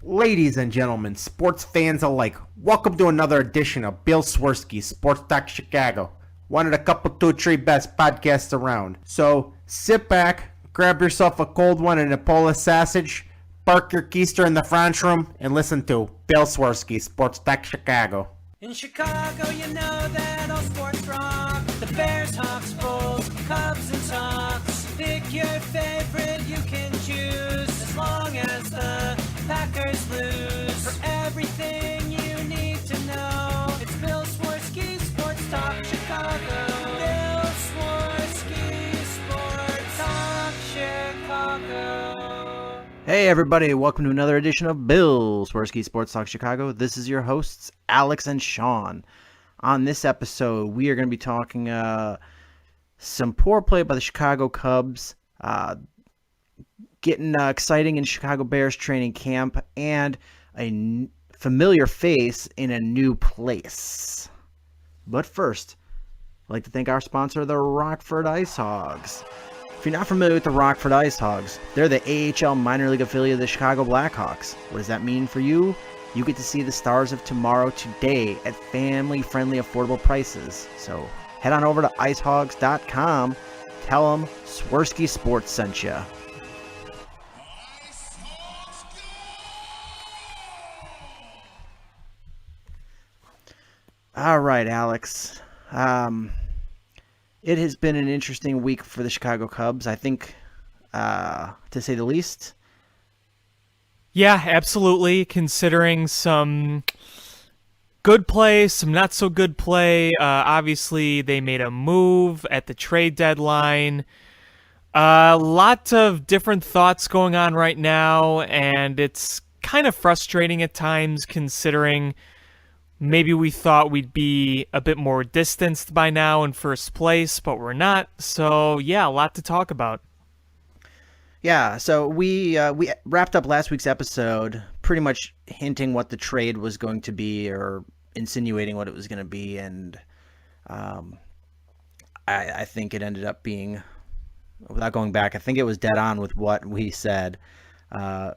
Ladies and gentlemen, sports fans alike, welcome to another edition of Bill Swerski, Sports Talk Chicago. One of the couple, two, three best podcasts around. So sit back, grab yourself a cold one and a Polish sausage, park your keister in the French room, and listen to Bill Swerski, Sports Talk Chicago. In Chicago, you know that all sports rock. The Bears, Hawks, Bulls, Cubs, and Sox. Pick your favorite, you can choose. As long as the Packers lose. For everything you need to know, it's Bill Swerski, Sports Talk Chicago. Bill Swerski, Sports Talk Chicago. Hey everybody, welcome to another edition of Bill Swerski Sports Talk Chicago. This is your hosts, Alex and Shawn. On this episode, we are going to be talking some poor play by the Chicago Cubs, getting exciting in Chicago Bears training camp, and a familiar face in a new place. But first, I'd like to thank our sponsor, the Rockford Ice Hogs. If you're not familiar with the Rockford Ice Hogs, they're the AHL minor league affiliate of the Chicago Blackhawks. What does that mean for you? You get to see the stars of tomorrow today at family-friendly, affordable prices. So head on over to icehogs.com. Tell them Swerski Sports sent you. All right, Alex. It has been an interesting week for the Chicago Cubs, I think, to say the least. Yeah, absolutely. Considering some good play, some not so good play. Obviously, they made a move at the trade deadline. A lot of different thoughts going on right now, and it's kind of frustrating at times considering maybe we thought we'd be a bit more distanced by now in first place, but we're not. So, yeah, a lot to talk about. Yeah, so we wrapped up last week's episode pretty much hinting what the trade was going to be or insinuating what it was going to be, and I think it ended up being, without going back, I think it was dead on with what we said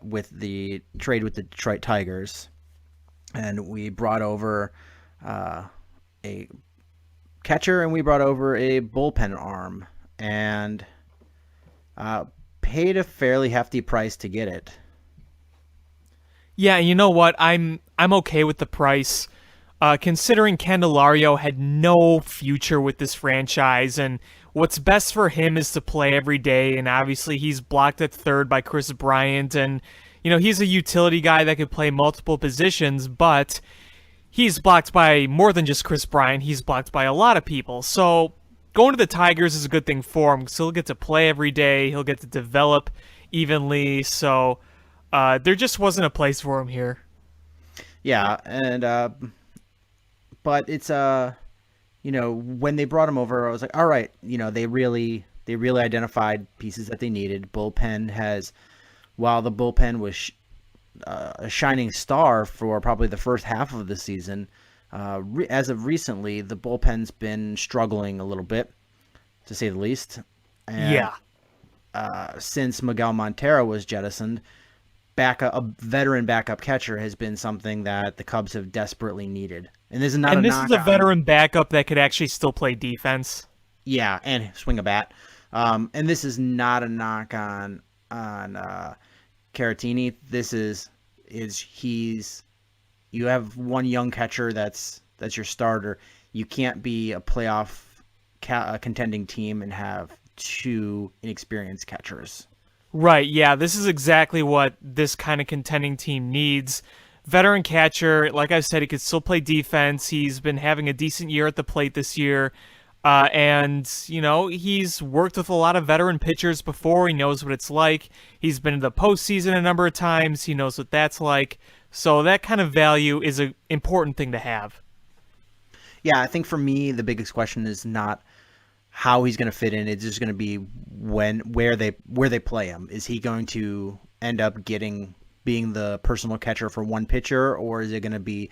with the trade with the Detroit Tigers. And we brought over a catcher and we brought over a bullpen arm and paid a fairly hefty price to get it. Yeah, you know what? I'm okay with the price. Considering Candelario had no future with this franchise, and what's best for him is to play every day, and obviously he's blocked at third by Chris Bryant, and you know, he's a utility guy that could play multiple positions, but he's blocked by more than just Chris Bryant. He's blocked by a lot of people. So going to the Tigers is a good thing for him because he'll get to play every day. He'll get to develop evenly. So there just wasn't a place for him here. Yeah, and but it's you know, when they brought him over, I was like, all right, you know, they really identified pieces that they needed. While the bullpen was a shining star for probably the first half of the season, as of recently, the bullpen's been struggling a little bit, to say the least. And, yeah. Since Miguel Montero was jettisoned, a veteran backup catcher has been something that the Cubs have desperately needed. And this is not this is a veteran backup that could actually still play defense. Yeah, and swing a bat. And this is not a knock on Caratini. This is you have one young catcher that's your starter. You can't be a playoff contending team and have two inexperienced catchers. Right, yeah, this is exactly what this kind of contending team needs. Veteran catcher, like I said, he could still play defense. He's been having a decent year at the plate this year. And, you know, he's worked with a lot of veteran pitchers before. He knows what it's like. He's been in the postseason a number of times. He knows what that's like. So that kind of value is an important thing to have. Yeah, I think for me, the biggest question is not how he's going to fit in. It's just going to be where they play him. Is he going to end up being the personal catcher for one pitcher, or is it going to be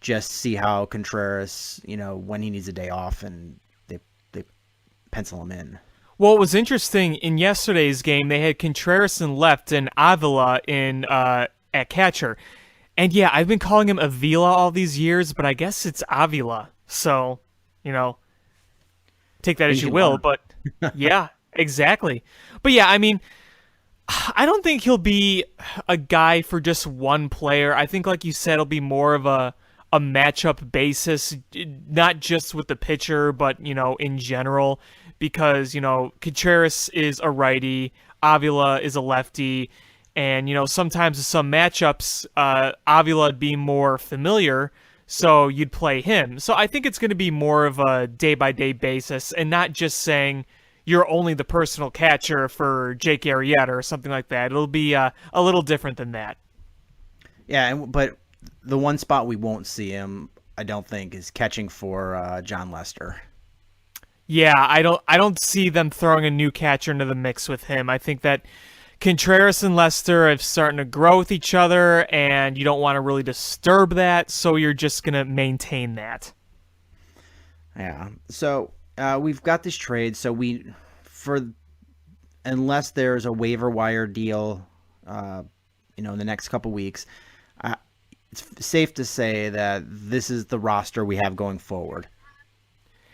just see how Contreras, you know, when he needs a day off and they pencil him in? Well, it was interesting in yesterday's game. They had Contreras in left and Avila in at catcher. And yeah, I've been calling him Avila all these years, but I guess it's Avila. So, take that as you will. But yeah, exactly. But yeah, I mean, I don't think he'll be a guy for just one player. I think, like you said, it'll be more of a matchup basis, not just with the pitcher, but, in general, because, Contreras is a righty, Avila is a lefty, and, sometimes in some matchups, Avila would be more familiar, so you'd play him. So I think it's going to be more of a day-by-day basis and not just saying you're only the personal catcher for Jake Arrieta or something like that. It'll be a little different than that. Yeah, but the one spot we won't see him, I don't think, is catching for John Lester. Yeah, I don't see them throwing a new catcher into the mix with him. I think that Contreras and Lester are starting to grow with each other, and you don't want to really disturb that, so you're just going to maintain that. Yeah, so we've got this trade, so unless there's a waiver wire deal, in the next couple weeks, it's safe to say that this is the roster we have going forward.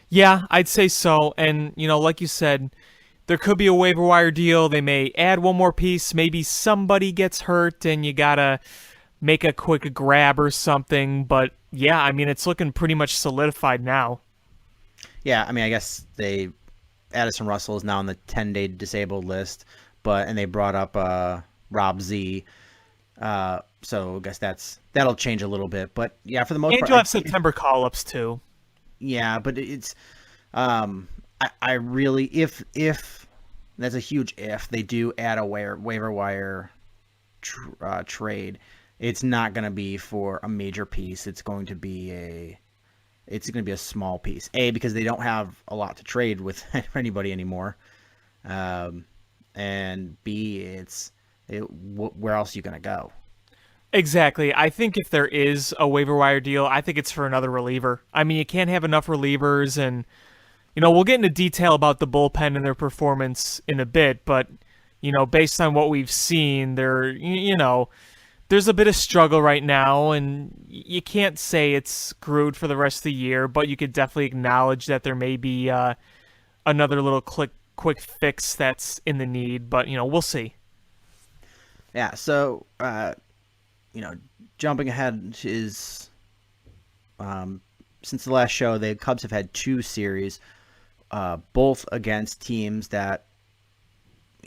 Yeah, I'd say so. And, like you said, there could be a waiver wire deal. They may add one more piece. Maybe somebody gets hurt and you got to make a quick grab or something. But, yeah, I mean, it's looking pretty much solidified now. Yeah, I mean, I guess Addison Russell is now on the 10-day disabled list, and they brought up Rob Z. So I guess that'll change a little bit. But, yeah, for the most part. And you'll have September call-ups, too. Yeah, but it's I really, if that's a huge if, they do add a waiver wire trade, it's not going to be for a major piece. It's going to be a small piece. A, because they don't have a lot to trade with anybody anymore, and B, where else are you going to go? Exactly. I think if there is a waiver wire deal, I think it's for another reliever. I mean, you can't have enough relievers, and we'll get into detail about the bullpen and their performance in a bit, but based on what we've seen, there's a bit of struggle right now, and you can't say it's screwed for the rest of the year, but you could definitely acknowledge that there may be another little quick fix that's in the need, but we'll see. Yeah, so jumping ahead is since the last show, the Cubs have had 2 series, both against teams that,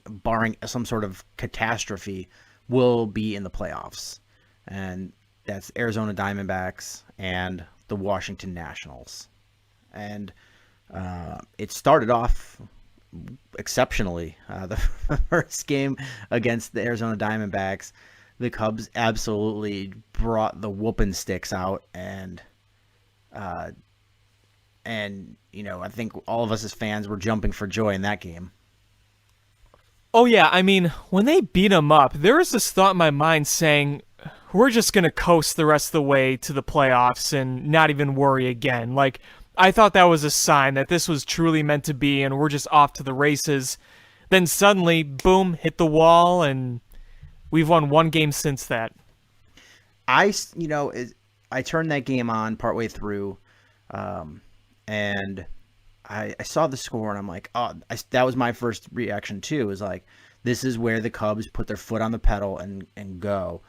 barring some sort of catastrophe, will be in the playoffs. And that's Arizona Diamondbacks and the Washington Nationals. And it started off exceptionally. The first game against the Arizona Diamondbacks, the Cubs absolutely brought the whooping sticks out, and I think all of us as fans were jumping for joy in that game. Oh yeah, I mean, when they beat them up, there was this thought in my mind saying, we're just going to coast the rest of the way to the playoffs and not even worry again. Like, I thought that was a sign that this was truly meant to be and we're just off to the races. Then suddenly, boom, hit the wall, and we've won 1 game since that. I turned that game on partway through, and I saw the score, and I'm like, that was my first reaction too. Is like, this is where the Cubs put their foot on the pedal and go.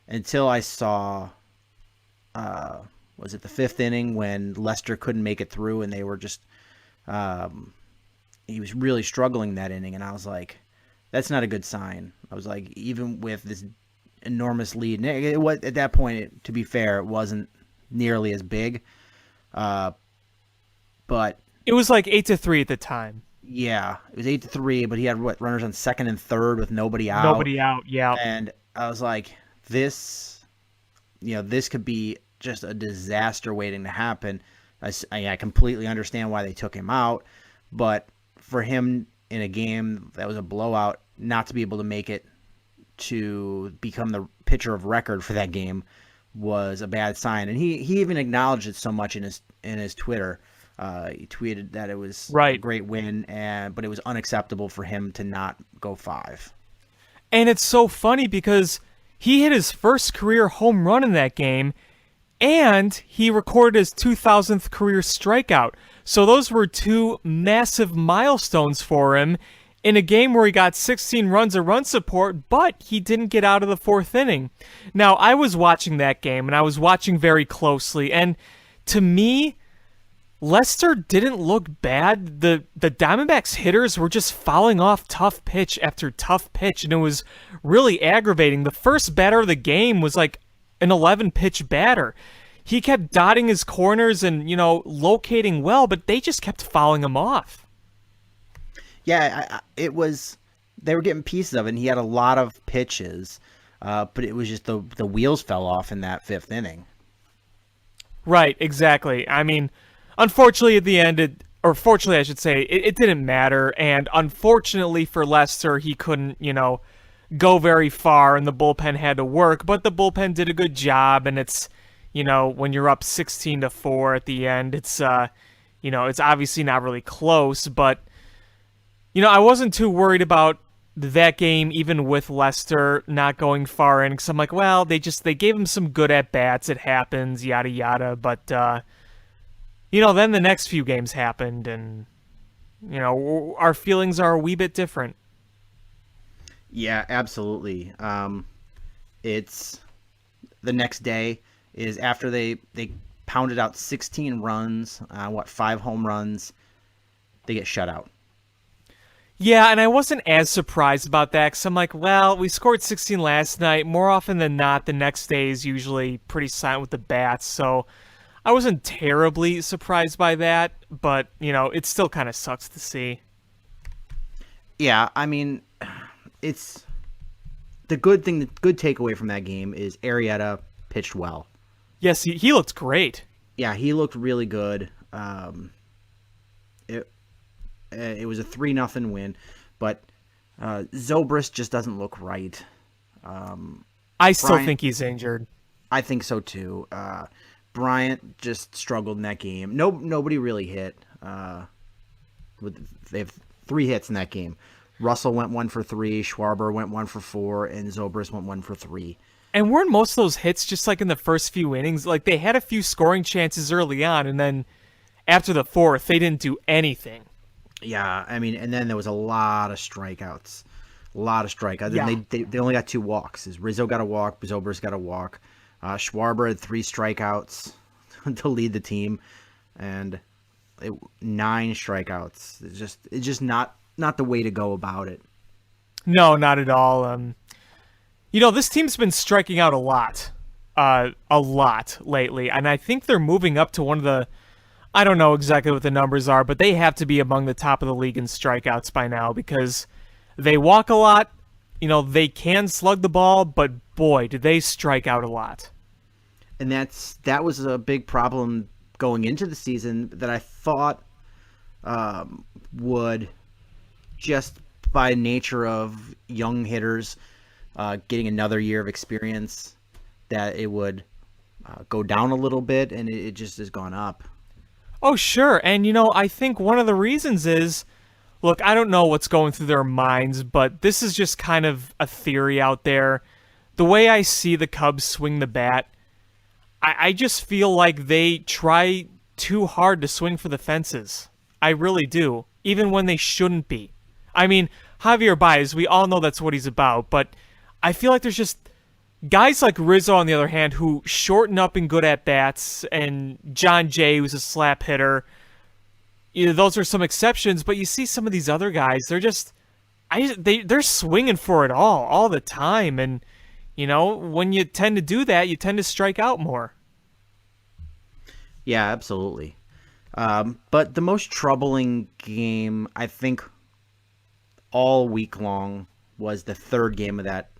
Until I saw, was it the 5th inning when Lester couldn't make it through, and they were just, he was really struggling that inning, and I was like, that's not a good sign. I was like, even with this enormous lead, it was, at that point, to be fair, it wasn't nearly as big, but it was like 8-3 at the time. Yeah, it was 8-3, but he had runners on 2nd and 3rd with nobody out. Nobody out, yeah. And I was like, this could be just a disaster waiting to happen. I completely understand why they took him out, but for him in a game that was a blowout, not to be able to make it to become the pitcher of record for that game was a bad sign. And he even acknowledged it so much in his Twitter. He tweeted that it was a great win, but it was unacceptable for him to not go 5. And it's so funny because he hit his first career home run in that game, and he recorded his 2000th career strikeout. So those were two massive milestones for him in a game where he got 16 runs of run support, but he didn't get out of the fourth inning. Now, I was watching that game, and I was watching very closely, and to me, Lester didn't look bad. The Diamondbacks hitters were just fouling off tough pitch after tough pitch, and it was really aggravating. The first batter of the game was like an 11-pitch batter. He kept dotting his corners and, locating well, but they just kept fouling him off. Yeah, they were getting pieces of it, and he had a lot of pitches, but it was just the wheels fell off in that fifth inning. Right, exactly. I mean, unfortunately at the end, fortunately I should say, it didn't matter, and unfortunately for Lester, he couldn't, go very far, and the bullpen had to work, but the bullpen did a good job, and it's, when you're up 16-4 at the end, it's, it's obviously not really close, but, I wasn't too worried about that game, even with Lester not going far in, because I'm like, well, they gave him some good at-bats, it happens, yada, yada, but, then the next few games happened, and, our feelings are a wee bit different. Yeah, absolutely. It's the next day is after they pounded out 16 runs, 5 home runs, they get shut out. Yeah, and I wasn't as surprised about that because I'm like, well, we scored 16 last night. More often than not, the next day is usually pretty silent with the bats, so I wasn't terribly surprised by that, but, it still kind of sucks to see. Yeah, I mean, it's the good takeaway from that game is Arrieta pitched well. Yes, he looked great. Yeah, he looked really good. It was a 3-0 win, but Zobrist just doesn't look right. I still think he's injured. I think so too. Bryant just struggled in that game. Nobody really hit. They have 3 hits in that game. Russell went 1 for 3, Schwarber went 1 for 4, and Zobrist went 1 for 3. And weren't most of those hits just like in the first few innings? Like they had a few scoring chances early on, and then after the fourth, they didn't do anything. Yeah, I mean, and then there was a lot of strikeouts. Yeah. And they only got 2 walks. Rizzo got a walk, Zobrist got a walk. Schwarber had 3 strikeouts to lead the team, and 9 strikeouts. It's just not the way to go about it. No, not at all. This team's been striking out a lot lately, and I think they're moving up to one of the, I don't know exactly what the numbers are, but they have to be among the top of the league in strikeouts by now because they walk a lot. They can slug the ball, but boy, do they strike out a lot. And that was a big problem going into the season that I thought would, just by nature of young hitters getting another year of experience, that it would go down a little bit, and it just has gone up. Oh, sure. And, I think one of the reasons is, look, I don't know what's going through their minds, but this is just kind of a theory out there. The way I see the Cubs swing the bat, I just feel like they try too hard to swing for the fences. I really do, even when they shouldn't be. I mean, Javier Baez, we all know that's what he's about, but I feel like there's just guys like Rizzo, on the other hand, who shorten up in good at-bats, and John Jay, who's a slap hitter. Those are some exceptions, but you see some of these other guys, they're swinging for it all the time, and, when you tend to do that, you tend to strike out more. Yeah, absolutely. But the most troubling game, I think, all week long was the third game of that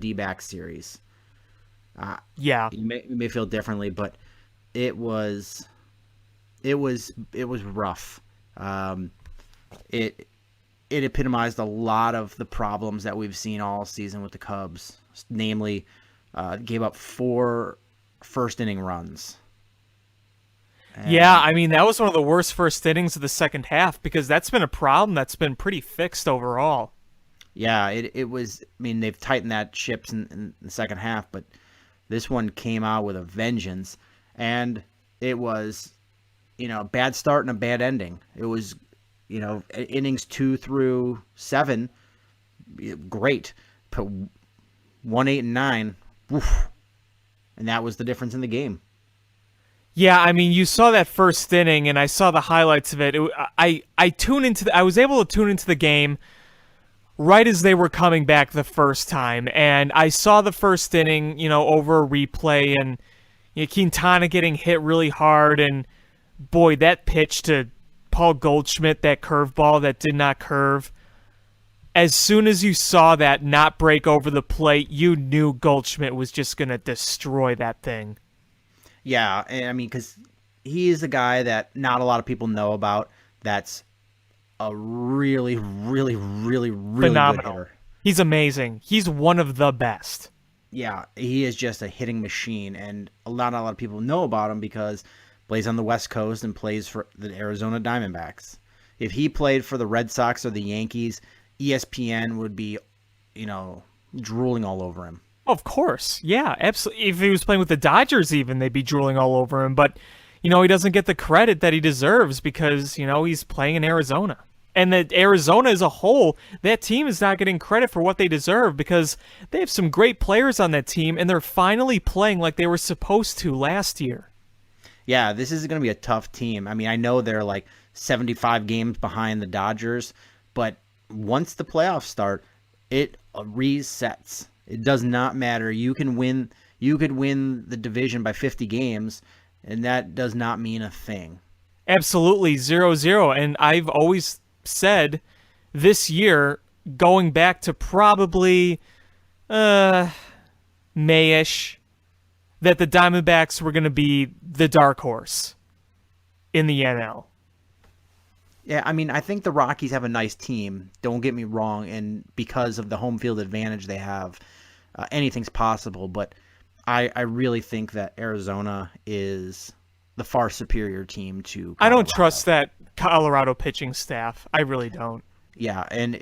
D-back series. Yeah, you may feel differently, but it was rough. It epitomized a lot of the problems that we've seen all season with the Cubs. Namely, gave up 4 first-inning runs. Yeah, I mean, that was one of the worst first innings of the second half because that's been a problem that's been pretty fixed overall. Yeah, it was. I mean, they've tightened that ships in the second half, but this one came out with a vengeance, and it was, a bad start and a bad ending. It was, innings 2 through 7, great, but 1, 8, and 9, woof, and that was the difference in the game. Yeah, I mean, you saw that first inning, and I saw the highlights of it. I was able to tune into the game right as they were coming back the first time, and I saw the first inning, over a replay, and Quintana getting hit really hard, and boy, that pitch to Paul Goldschmidt, that curveball that did not curve. As soon as you saw that not break over the plate, you knew Goldschmidt was just going to destroy that thing. Yeah, I mean, because he is a guy that not a lot of people know about. That's a really, really, really, really Phenomenal. good hitter. He's amazing. He's one of the best. Yeah, he is just a hitting machine, and not a lot of people know about him because plays on the West Coast and plays for the Arizona Diamondbacks. If he played for the Red Sox or the Yankees, ESPN would be, drooling all over him. Of course. Yeah, absolutely. If he was playing with the Dodgers even, they'd be drooling all over him. But, he doesn't get the credit that he deserves because, he's playing in Arizona. And that Arizona as a whole, that team is not getting credit for what they deserve because they have some great players on that team, and they're finally playing like they were supposed to last year. Yeah, this is going to be a tough team. I mean, I know they're like 75 games behind the Dodgers, but once the playoffs start, it resets. It does not matter. You could win the division by 50 games, and that does not mean a thing. Absolutely, 0-0. And I've always said this year, going back to probably Mayish, that the Diamondbacks were going to be the dark horse in the NL. Yeah, I mean, I think the Rockies have a nice team. Don't get me wrong, and because of the home field advantage they have, anything's possible. But I really think that Arizona is the far superior team to Colorado. I don't trust that Colorado pitching staff. I really don't. Yeah, and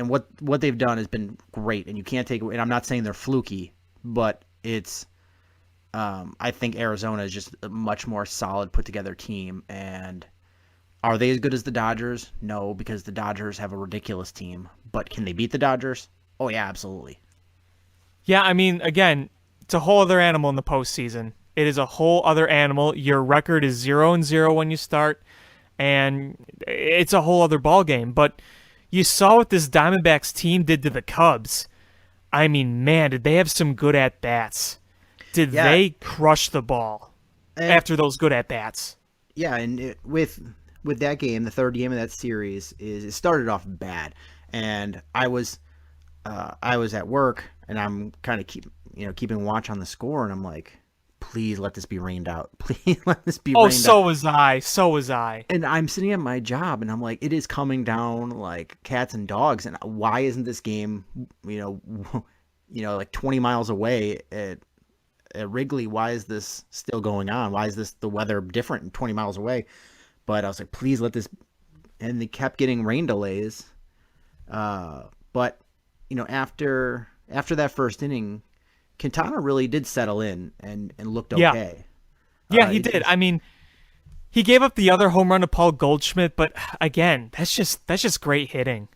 what they've done has been great, and you can't take away. And I'm not saying they're fluky, but it's. I think Arizona is just a much more solid, put together team, and. Are they as good as the Dodgers? No, because the Dodgers have a ridiculous team. But can they beat the Dodgers? Oh, yeah, absolutely. Yeah, I mean, again, it's a whole other animal in the postseason. It is a whole other animal. Your record is 0-0 when you start, and it's a whole other ballgame. But you saw what this Diamondbacks team did to the Cubs. I mean, man, did they have some good at-bats. Did they crush the ball after those good at-bats? Yeah, and with that game, the third game of that series, it started off bad, and I was at work, and I'm kind of keeping watch on the score, and I'm like, please let this be rained out. Please let this be rained out. Oh, so was I. So was I. And I'm sitting at my job, and I'm like, it is coming down like cats and dogs, and why isn't this game, like 20 miles away at Wrigley? Why is this still going on? Why is the weather different 20 miles away? But I was like, please let this, and they kept getting rain delays. But after that first inning, Quintana really did settle in and looked okay. Yeah, he did. I mean, he gave up the other home run to Paul Goldschmidt, but again, that's just great hitting.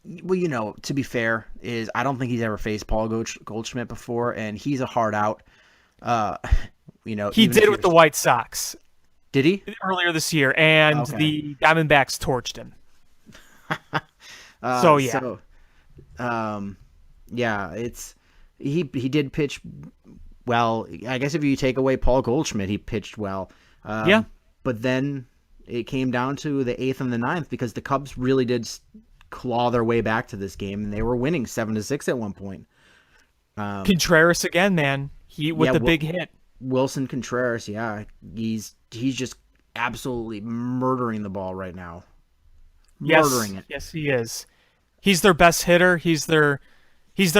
Well, to be fair, I don't think he's ever faced Paul Goldschmidt before, and he's a hard out. He did with the White Sox. Did he? Earlier this year, and the Diamondbacks torched him. He did pitch well. I guess if you take away Paul Goldschmidt, he pitched well. But then it came down to the 8th and the 9th because the Cubs really did claw their way back to this game, and they were winning 7-6 at one point. Contreras again, man. The big hit. Wilson Contreras, yeah, he's just absolutely murdering the ball right now. Murdering it. Yes, he is. He's their best hitter. He's their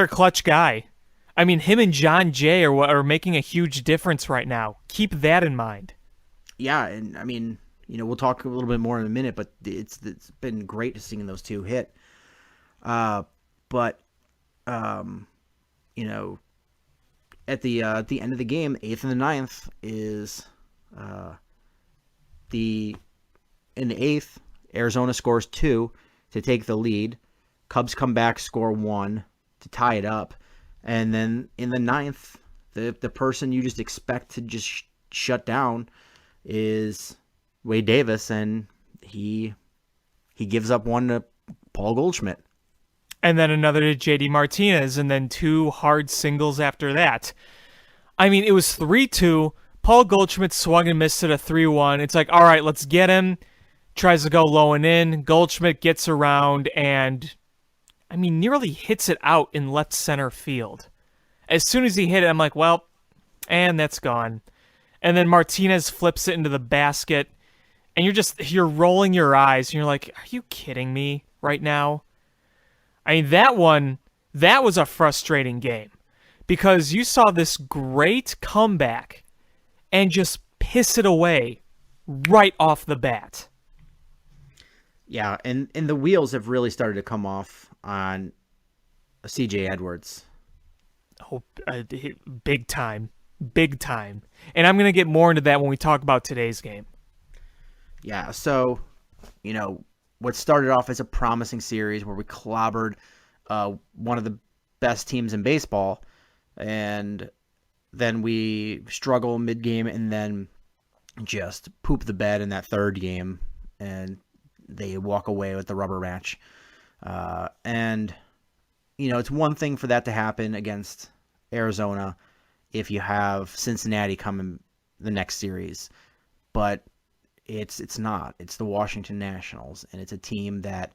clutch guy. I mean, him and John Jay are making a huge difference right now. Keep that in mind. Yeah, and I mean, we'll talk a little bit more in a minute, but it's been great to seeing those two hit. But you know, at the end of the game, 8th and the 9th is in the 8th, Arizona scores 2 to take the lead. Cubs come back, score 1 to tie it up. And then in the 9th, the person you just expect to just shut down is Wade Davis, and he gives up 1 to Paul Goldschmidt. And then another to JD Martinez, and then 2 hard singles after that. I mean, it was 3-2. Paul Goldschmidt swung and missed at a 3-1. It's like, all right, let's get him. Tries to go low and in. Goldschmidt gets around and, I mean, nearly hits it out in left center field. As soon as he hit it, I'm like, well, and that's gone. And then Martinez flips it into the basket, and you're rolling your eyes, and you're like, are you kidding me right now? I mean, that was a frustrating game because you saw this great comeback and just piss it away right off the bat. Yeah, and the wheels have really started to come off on C.J. Edwards. Oh, big time. Big time. And I'm going to get more into that when we talk about today's game. Yeah, so, what started off as a promising series where we clobbered one of the best teams in baseball, and then we struggle mid-game and then just poop the bed in that third game, and they walk away with the rubber match. And, it's one thing for that to happen against Arizona if you have Cincinnati come in the next series, but it's not. It's the Washington Nationals, and it's a team that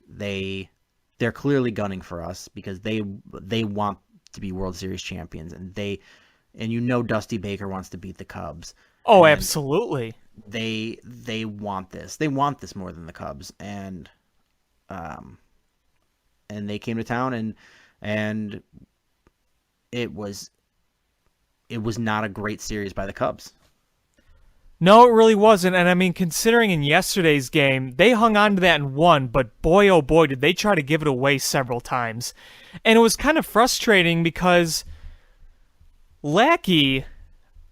they're clearly gunning for us because they want to be World Series champions, and Dusty Baker wants to beat the Cubs. Oh, absolutely. They want this. They want this more than the Cubs, and they came to town, and it was not a great series by the Cubs. No, it really wasn't. And I mean, considering in yesterday's game, they hung on to that and won, but boy, oh boy, did they try to give it away several times. And it was kind of frustrating because Lackey,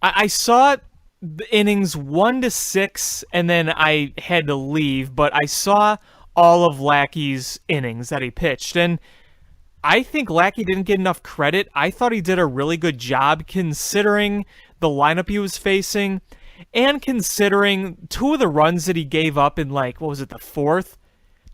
I saw the innings 1 to 6, and then I had to leave, but I saw all of Lackey's innings that he pitched. And I think Lackey didn't get enough credit. I thought he did a really good job considering the lineup he was facing and considering 2 of the runs that he gave up in, the 4th?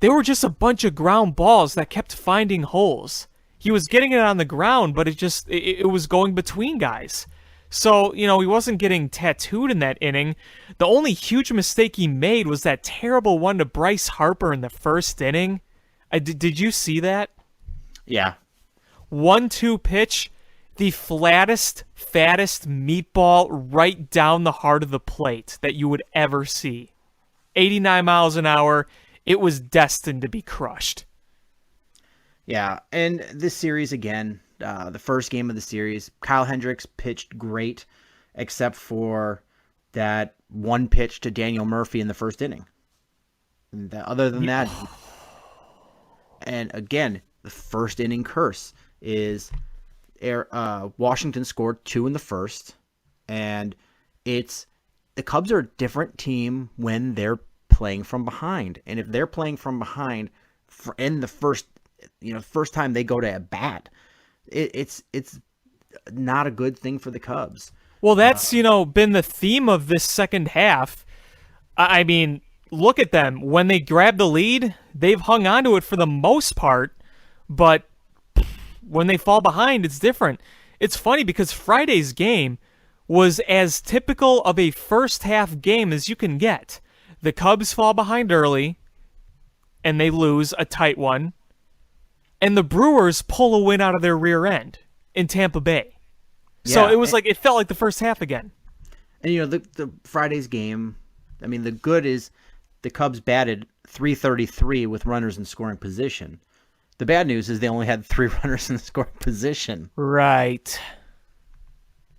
They were just a bunch of ground balls that kept finding holes. He was getting it on the ground, but it was going between guys. So, he wasn't getting tattooed in that inning. The only huge mistake he made was that terrible one to Bryce Harper in the first inning. Did you see that? Yeah. 1-2 pitch, the fattest meatball right down the heart of the plate that you would ever see. 89 miles an hour. It was destined to be crushed. Yeah, and this series again, the first game of the series, Kyle Hendricks pitched great, except for that one pitch to Daniel Murphy in the first inning. And other than that, and again, the first inning curse is Washington scored 2 in the first, and the Cubs are a different team when they're playing from behind. And if they're playing from behind in the first time they go to a bat, it's not a good thing for the Cubs. Well, that's, been the theme of this second half. I mean, look at them. When they grab the lead, they've hung on to it for the most part, but when they fall behind, it's different. It's funny because Friday's game was as typical of a first half game as you can get. The Cubs fall behind early, and they lose a tight one, and the Brewers pull a win out of their rear end in Tampa Bay. So it was it felt like the first half again. And the Friday's game, I mean, the good is the Cubs batted .333 with runners in scoring position. The bad news is they only had 3 runners in scoring position. Right.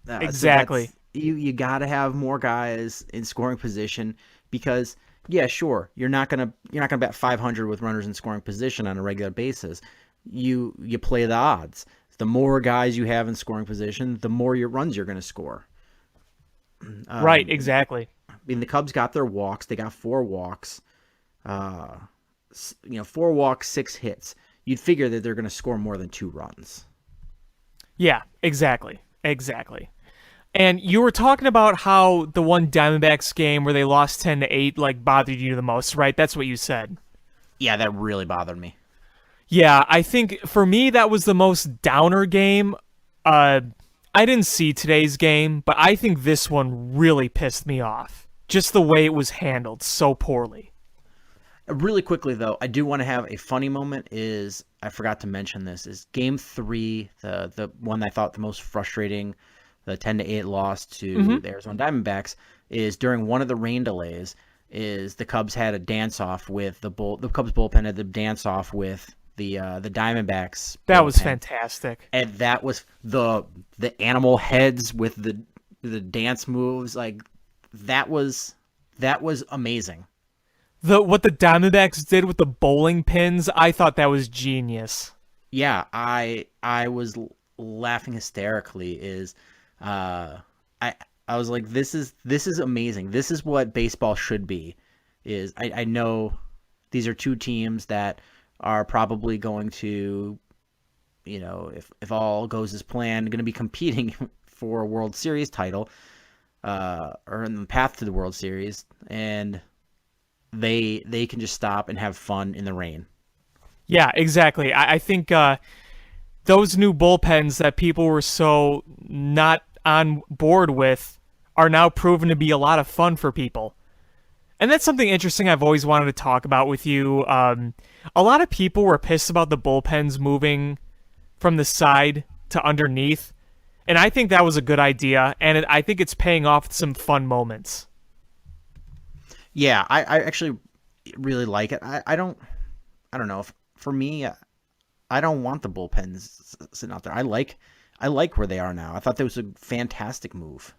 Exactly. So you got to have more guys in scoring position because Yeah, sure. You're not gonna bat 500 with runners in scoring position on a regular basis. You play the odds. The more guys you have in scoring position, the more your runs you're going to score. Right, exactly. I mean, the Cubs got their walks. They got 4 walks. 4 walks, 6 hits. You'd figure that they're going to score more than 2 runs. Yeah, exactly. And you were talking about how the one Diamondbacks game where they lost 10-8 like bothered you the most, right? That's what you said. Yeah, that really bothered me. Yeah, I think for me that was the most downer game. I didn't see today's game, but I think this one really pissed me off. Just the way it was handled so poorly. Really quickly, though, I do want to have a funny moment. I forgot to mention this, is Game 3, the one I thought the most frustrating, the 10-8 loss to the Arizona Diamondbacks, is during one of the rain delays, is the Cubs had a dance-off with the Cubs bullpen had the dance-off with the Diamondbacks. That was bullpen. fantastic. And that was the animal heads with the dance moves. Like, that was amazing. What the Diamondbacks did with the bowling pins, I thought that was genius. Yeah, I was laughing hysterically. I was like, this is amazing. This is what baseball should be. I know these are 2 teams that are probably going to, if all goes as planned, going to be competing for a World Series title, or in the path to the World Series, and they can just stop and have fun in the rain. Yeah, exactly. I think those new bullpens that people were so not on board with are now proven to be a lot of fun for people. And that's something interesting I've always wanted to talk about with you. A lot of people were pissed about the bullpens moving from the side to underneath, and I think that was a good idea, and I think it's paying off some fun moments. Yeah, I actually really like it. I don't know. For me, I don't want the bullpens sitting out there. I like where they are now. I thought that was a fantastic move.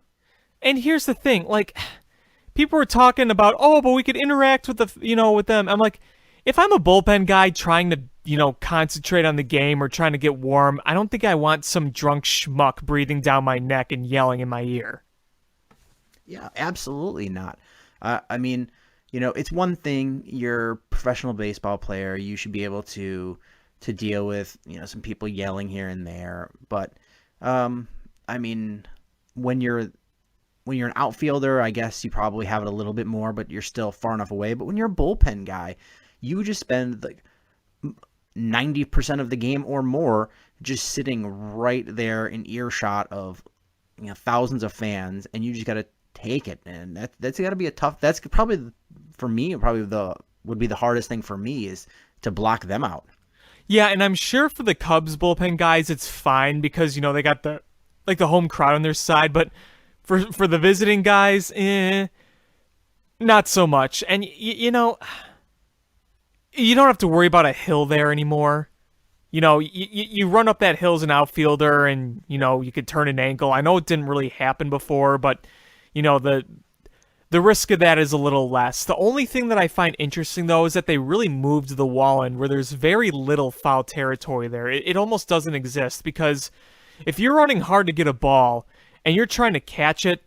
And here's the thing, like, people were talking about, but we could interact with with them. I'm like, if I'm a bullpen guy trying to, concentrate on the game or trying to get warm, I don't think I want some drunk schmuck breathing down my neck and yelling in my ear. Yeah, absolutely not. I mean, it's one thing, you're a professional baseball player, you should be able to deal with, some people yelling here and there. But, I mean, when you're an outfielder, I guess you probably have it a little bit more, but you're still far enough away. But when you're a bullpen guy, you just spend like 90% of the game or more just sitting right there in earshot of thousands of fans, and you just got to take it. And that's got to be a tough. That's probably for me. Would be the hardest thing for me is to block them out. Yeah, and I'm sure for the Cubs bullpen guys, it's fine because they got the home crowd on their side, but. For the visiting guys, not so much. And, you don't have to worry about a hill there anymore. You run up that hill as an outfielder and, you could turn an ankle. I know it didn't really happen before, but, the risk of that is a little less. The only thing that I find interesting, though, is that they really moved the wall in where there's very little foul territory there. It almost doesn't exist because if you're running hard to get a ball and you're trying to catch it,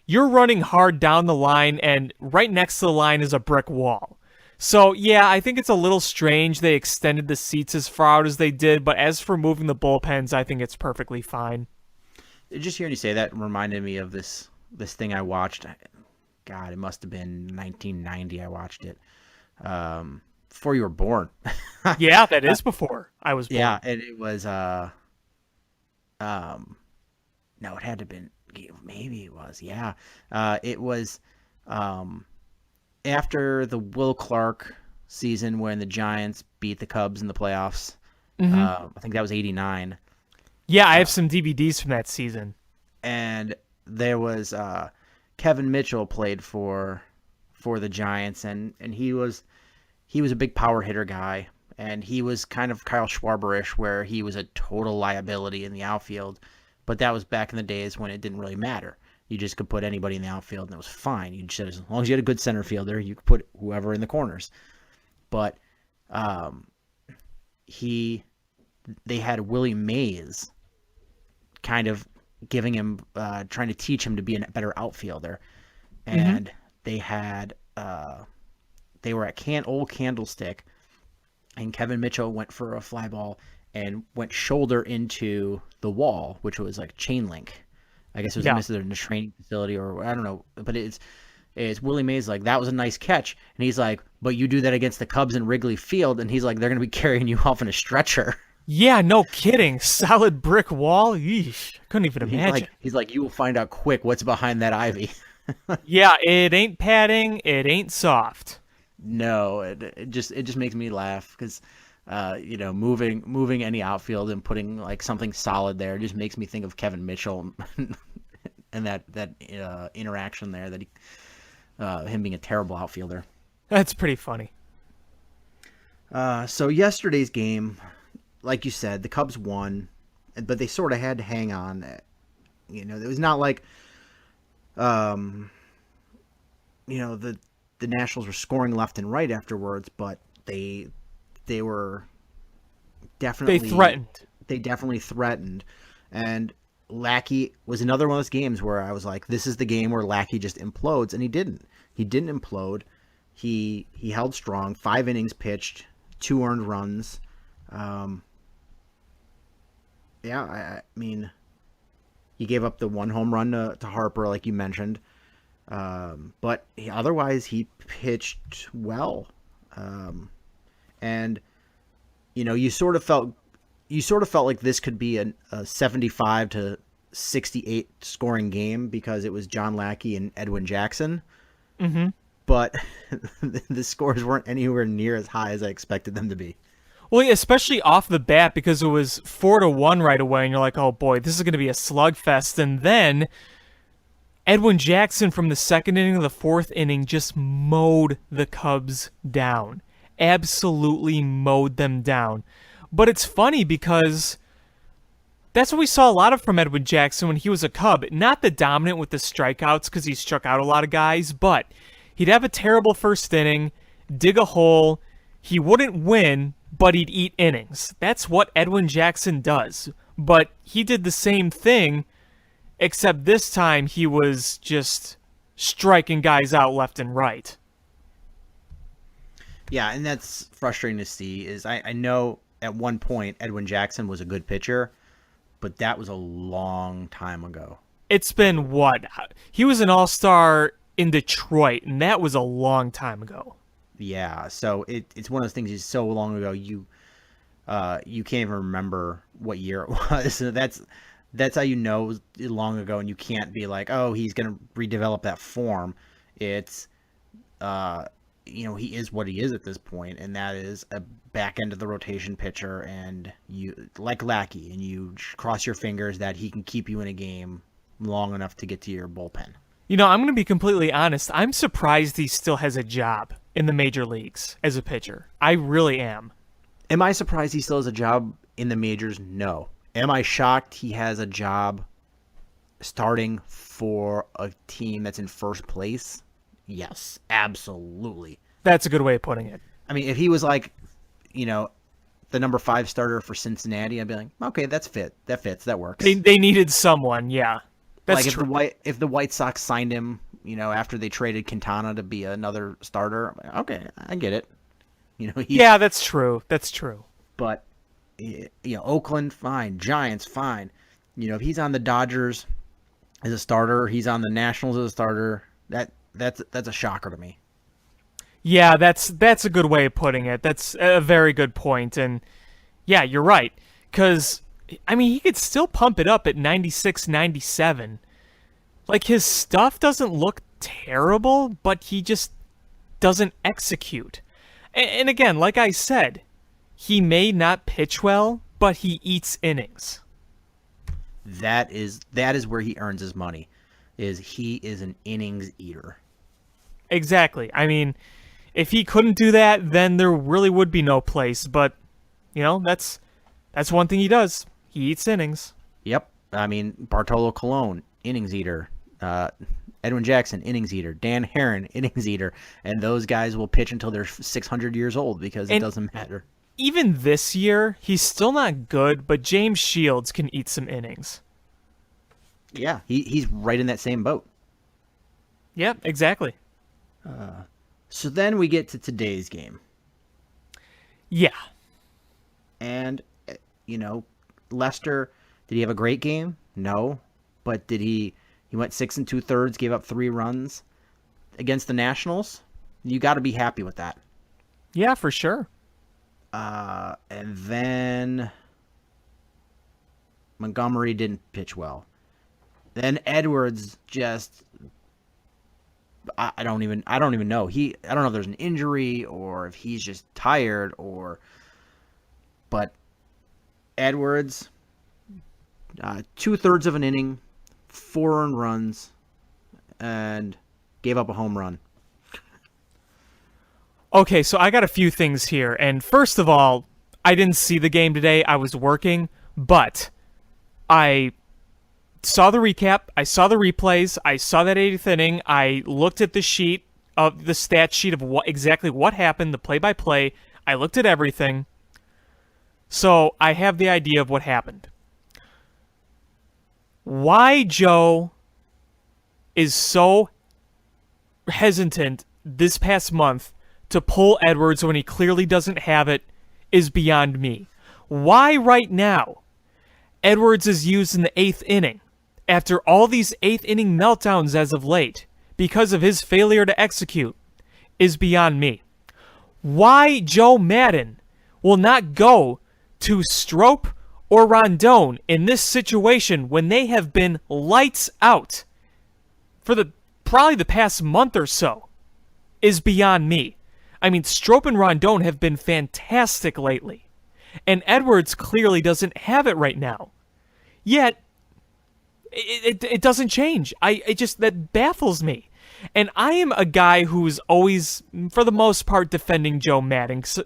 you're running hard down the line, and right next to the line is a brick wall. So, yeah, I think it's a little strange they extended the seats as far out as they did, but as for moving the bullpens, I think it's perfectly fine. Just hearing you say that reminded me of this thing I watched. God, it must have been 1990 I watched it. Before you were born. Yeah, that is before I was born. Yeah, and it was... No, it had to have been, maybe it was, yeah. It was after the Will Clark season when the Giants beat the Cubs in the playoffs. I think that was 89. Yeah, I have some DVDs from that season. And there was Kevin Mitchell played for the Giants, and he was a big power hitter guy, and he was kind of Kyle Schwarber-ish, where he was a total liability in the outfield. But that was back in the days when it didn't really matter. You just could put anybody in the outfield, and it was fine. You just said as long as you had a good center fielder, you could put whoever in the corners. But they had Willie Mays kind of giving him, trying to teach him to be a better outfielder. And they had, they were at Old Candlestick, and Kevin Mitchell went for a fly ball and went shoulder into the wall, which was like chain link. I guess it was in the training facility, or I don't know, but it's Willie Mays like, that was a nice catch. And he's like, but you do that against the Cubs in Wrigley Field, and he's like, they're going to be carrying you off in a stretcher. Yeah, no kidding. Solid brick wall. Yeesh. Couldn't even imagine. He's like, you will find out quick what's behind that ivy. Yeah, it ain't padding. It ain't soft. No, it just makes me laugh because, moving any outfield and putting like something solid there just makes me think of Kevin Mitchell and that interaction there, that him being a terrible outfielder. That's pretty funny. So yesterday's game, like you said, the Cubs won, but they sort of had to hang on. It was not like, the Nationals were scoring left and right afterwards, but they were definitely... They definitely threatened. And Lackey was another one of those games where I was like, this is the game where Lackey just implodes, and he didn't. He didn't implode. He held strong, 5 innings pitched, 2 earned runs. I mean, he gave up the 1 home run to Harper, like you mentioned. But otherwise, he pitched well. And, you sort of felt like this could be a 75 to 68 scoring game because it was John Lackey and Edwin Jackson. Mm-hmm. But the scores weren't anywhere near as high as I expected them to be. Well, especially off the bat, because it was 4-1 right away, and you're like, oh boy, this is going to be a slugfest. And then Edwin Jackson from the 2nd inning to the 4th inning just mowed the Cubs down. Absolutely mowed them down. But it's funny because that's what we saw a lot of from Edwin Jackson when he was a Cub. Not the dominant with the strikeouts, because he struck out a lot of guys, but he'd have a terrible first inning, dig a hole, he wouldn't win, but he'd eat innings. That's what Edwin Jackson does. But he did the same thing, except this time he was just striking guys out left and right. Yeah, and that's frustrating to see. I know at one point Edwin Jackson was a good pitcher, but that was a long time ago. It's been what? He was an all-star in Detroit, and that was a long time ago. Yeah, so it's one of those things is so long ago you can't even remember what year it was. So that's how you know long ago, and you can't be like, oh, he's gonna redevelop that form. It's he is what he is at this point, and that is a back end of the rotation pitcher, and you like Lackey, and you cross your fingers that he can keep you in a game long enough to get to your bullpen. I'm going to be completely honest. I'm surprised he still has a job in the major leagues as a pitcher. I really am. Am I surprised he still has a job in the majors? No. Am I shocked he has a job starting for a team that's in first place? Yes, absolutely. That's a good way of putting it. I mean, if he was like, the number 5 starter for Cincinnati, I'd be like, okay, that fits, that works. They needed someone, yeah. That's like true. If the White Sox signed him, after they traded Quintana to be another starter, I'm like, okay, I get it. Yeah, that's true. That's true. But Oakland, fine. Giants, fine. If he's on the Dodgers as a starter, he's on the Nationals as a starter. That's a shocker to me. Yeah, that's a good way of putting it. That's a very good point. And yeah, you're right. Because he could still pump it up at 96, 97. Like, his stuff doesn't look terrible, but he just doesn't execute. And again, like I said, he may not pitch well, but he eats innings. That is where he earns his money. He is an innings eater. Exactly. If he couldn't do that, then there really would be no place. But, that's one thing he does. He eats innings. Yep. Bartolo Colon, innings eater. Edwin Jackson, innings eater. Dan Herron, innings eater. And those guys will pitch until they're 600 years old because it doesn't matter. Even this year, he's still not good, but James Shields can eat some innings. Yeah, he's right in that same boat. Yep, exactly. So then we get to today's game. Yeah. And, Lester, did he have a great game? No. But did he went 6 2/3, gave up 3 runs against the Nationals? You got to be happy with that. Yeah, for sure. And then Montgomery didn't pitch well. Then Edwards just, I don't even know. I don't know if there's an injury or if he's just tired but Edwards, 2/3 of an inning, 4 earned runs, and gave up a home run. Okay, so I got a few things here. And first of all, I didn't see the game today. I was working, but I saw the recap. I saw the replays. I saw that 8th inning. I looked at the stat sheet of exactly what happened, the play-by-play. I looked at everything. So I have the idea of what happened. Why Joe is so hesitant this past month to pull Edwards when he clearly doesn't have it is beyond me. Why right now Edwards is used in the 8th inning after all these 8th inning meltdowns as of late because of his failure to execute is beyond me. Why Joe Madden will not go to Strope or Rondon in this situation when they have been lights out for probably the past month or so is beyond me. I mean, Strope and Rondon have been fantastic lately, and Edwards clearly doesn't have it right now. Yet, it doesn't change. That baffles me. And I am a guy who's always, for the most part, defending Joe Madden. So,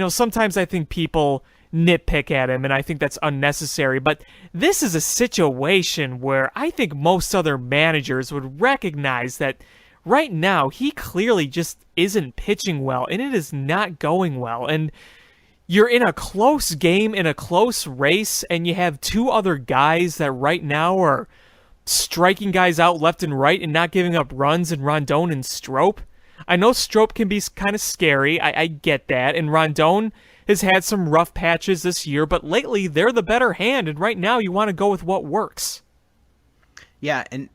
sometimes I think people nitpick at him, and I think that's unnecessary. But this is a situation where I think most other managers would recognize that right now he clearly just isn't pitching well, and it is not going well. And you're in a close game, in a close race, and you have 2 other guys that right now are striking guys out left and right and not giving up runs in Rondon and Strope. I know Strope can be kind of scary. I get that. And Rondon has had some rough patches this year, but lately they're the better hand, and right now you want to go with what works. Yeah, and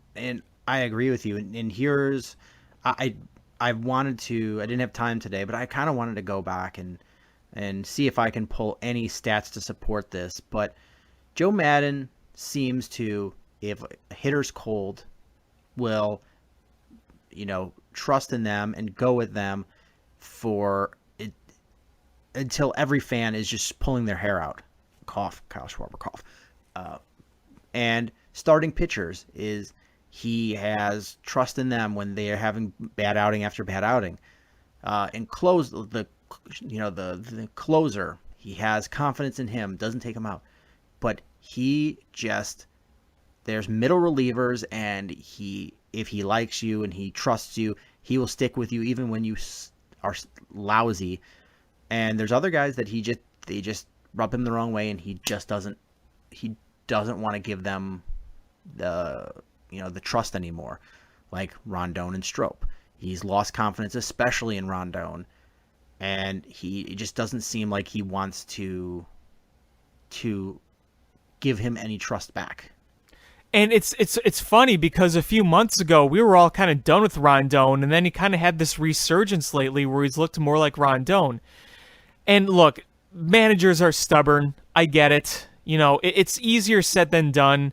I agree with you. And here's, I didn't have time today, but I kind of wanted to go back and see if I can pull any stats to support this. But Joe Madden seems to, if a hitter's cold, will, trust in them and go with them for it until every fan is just pulling their hair out. Cough, Kyle Schwarber, cough. And starting pitchers is he has trust in them when they are having bad outing after bad outing. And the closer, he has confidence in him, doesn't take him out. But there's middle relievers, and if he likes you and he trusts you, he will stick with you even when you are lousy. And there's other guys that they just rub him the wrong way, and he doesn't want to give them the trust anymore, like Rondon and Strope. He's lost confidence, especially in Rondon, and it just doesn't seem like he wants to give him any trust back. And it's funny because a few months ago we were all kind of done with Rondon, and then he kind of had this resurgence lately where he's looked more like Rondon. And look, managers are stubborn. I get it. It's easier said than done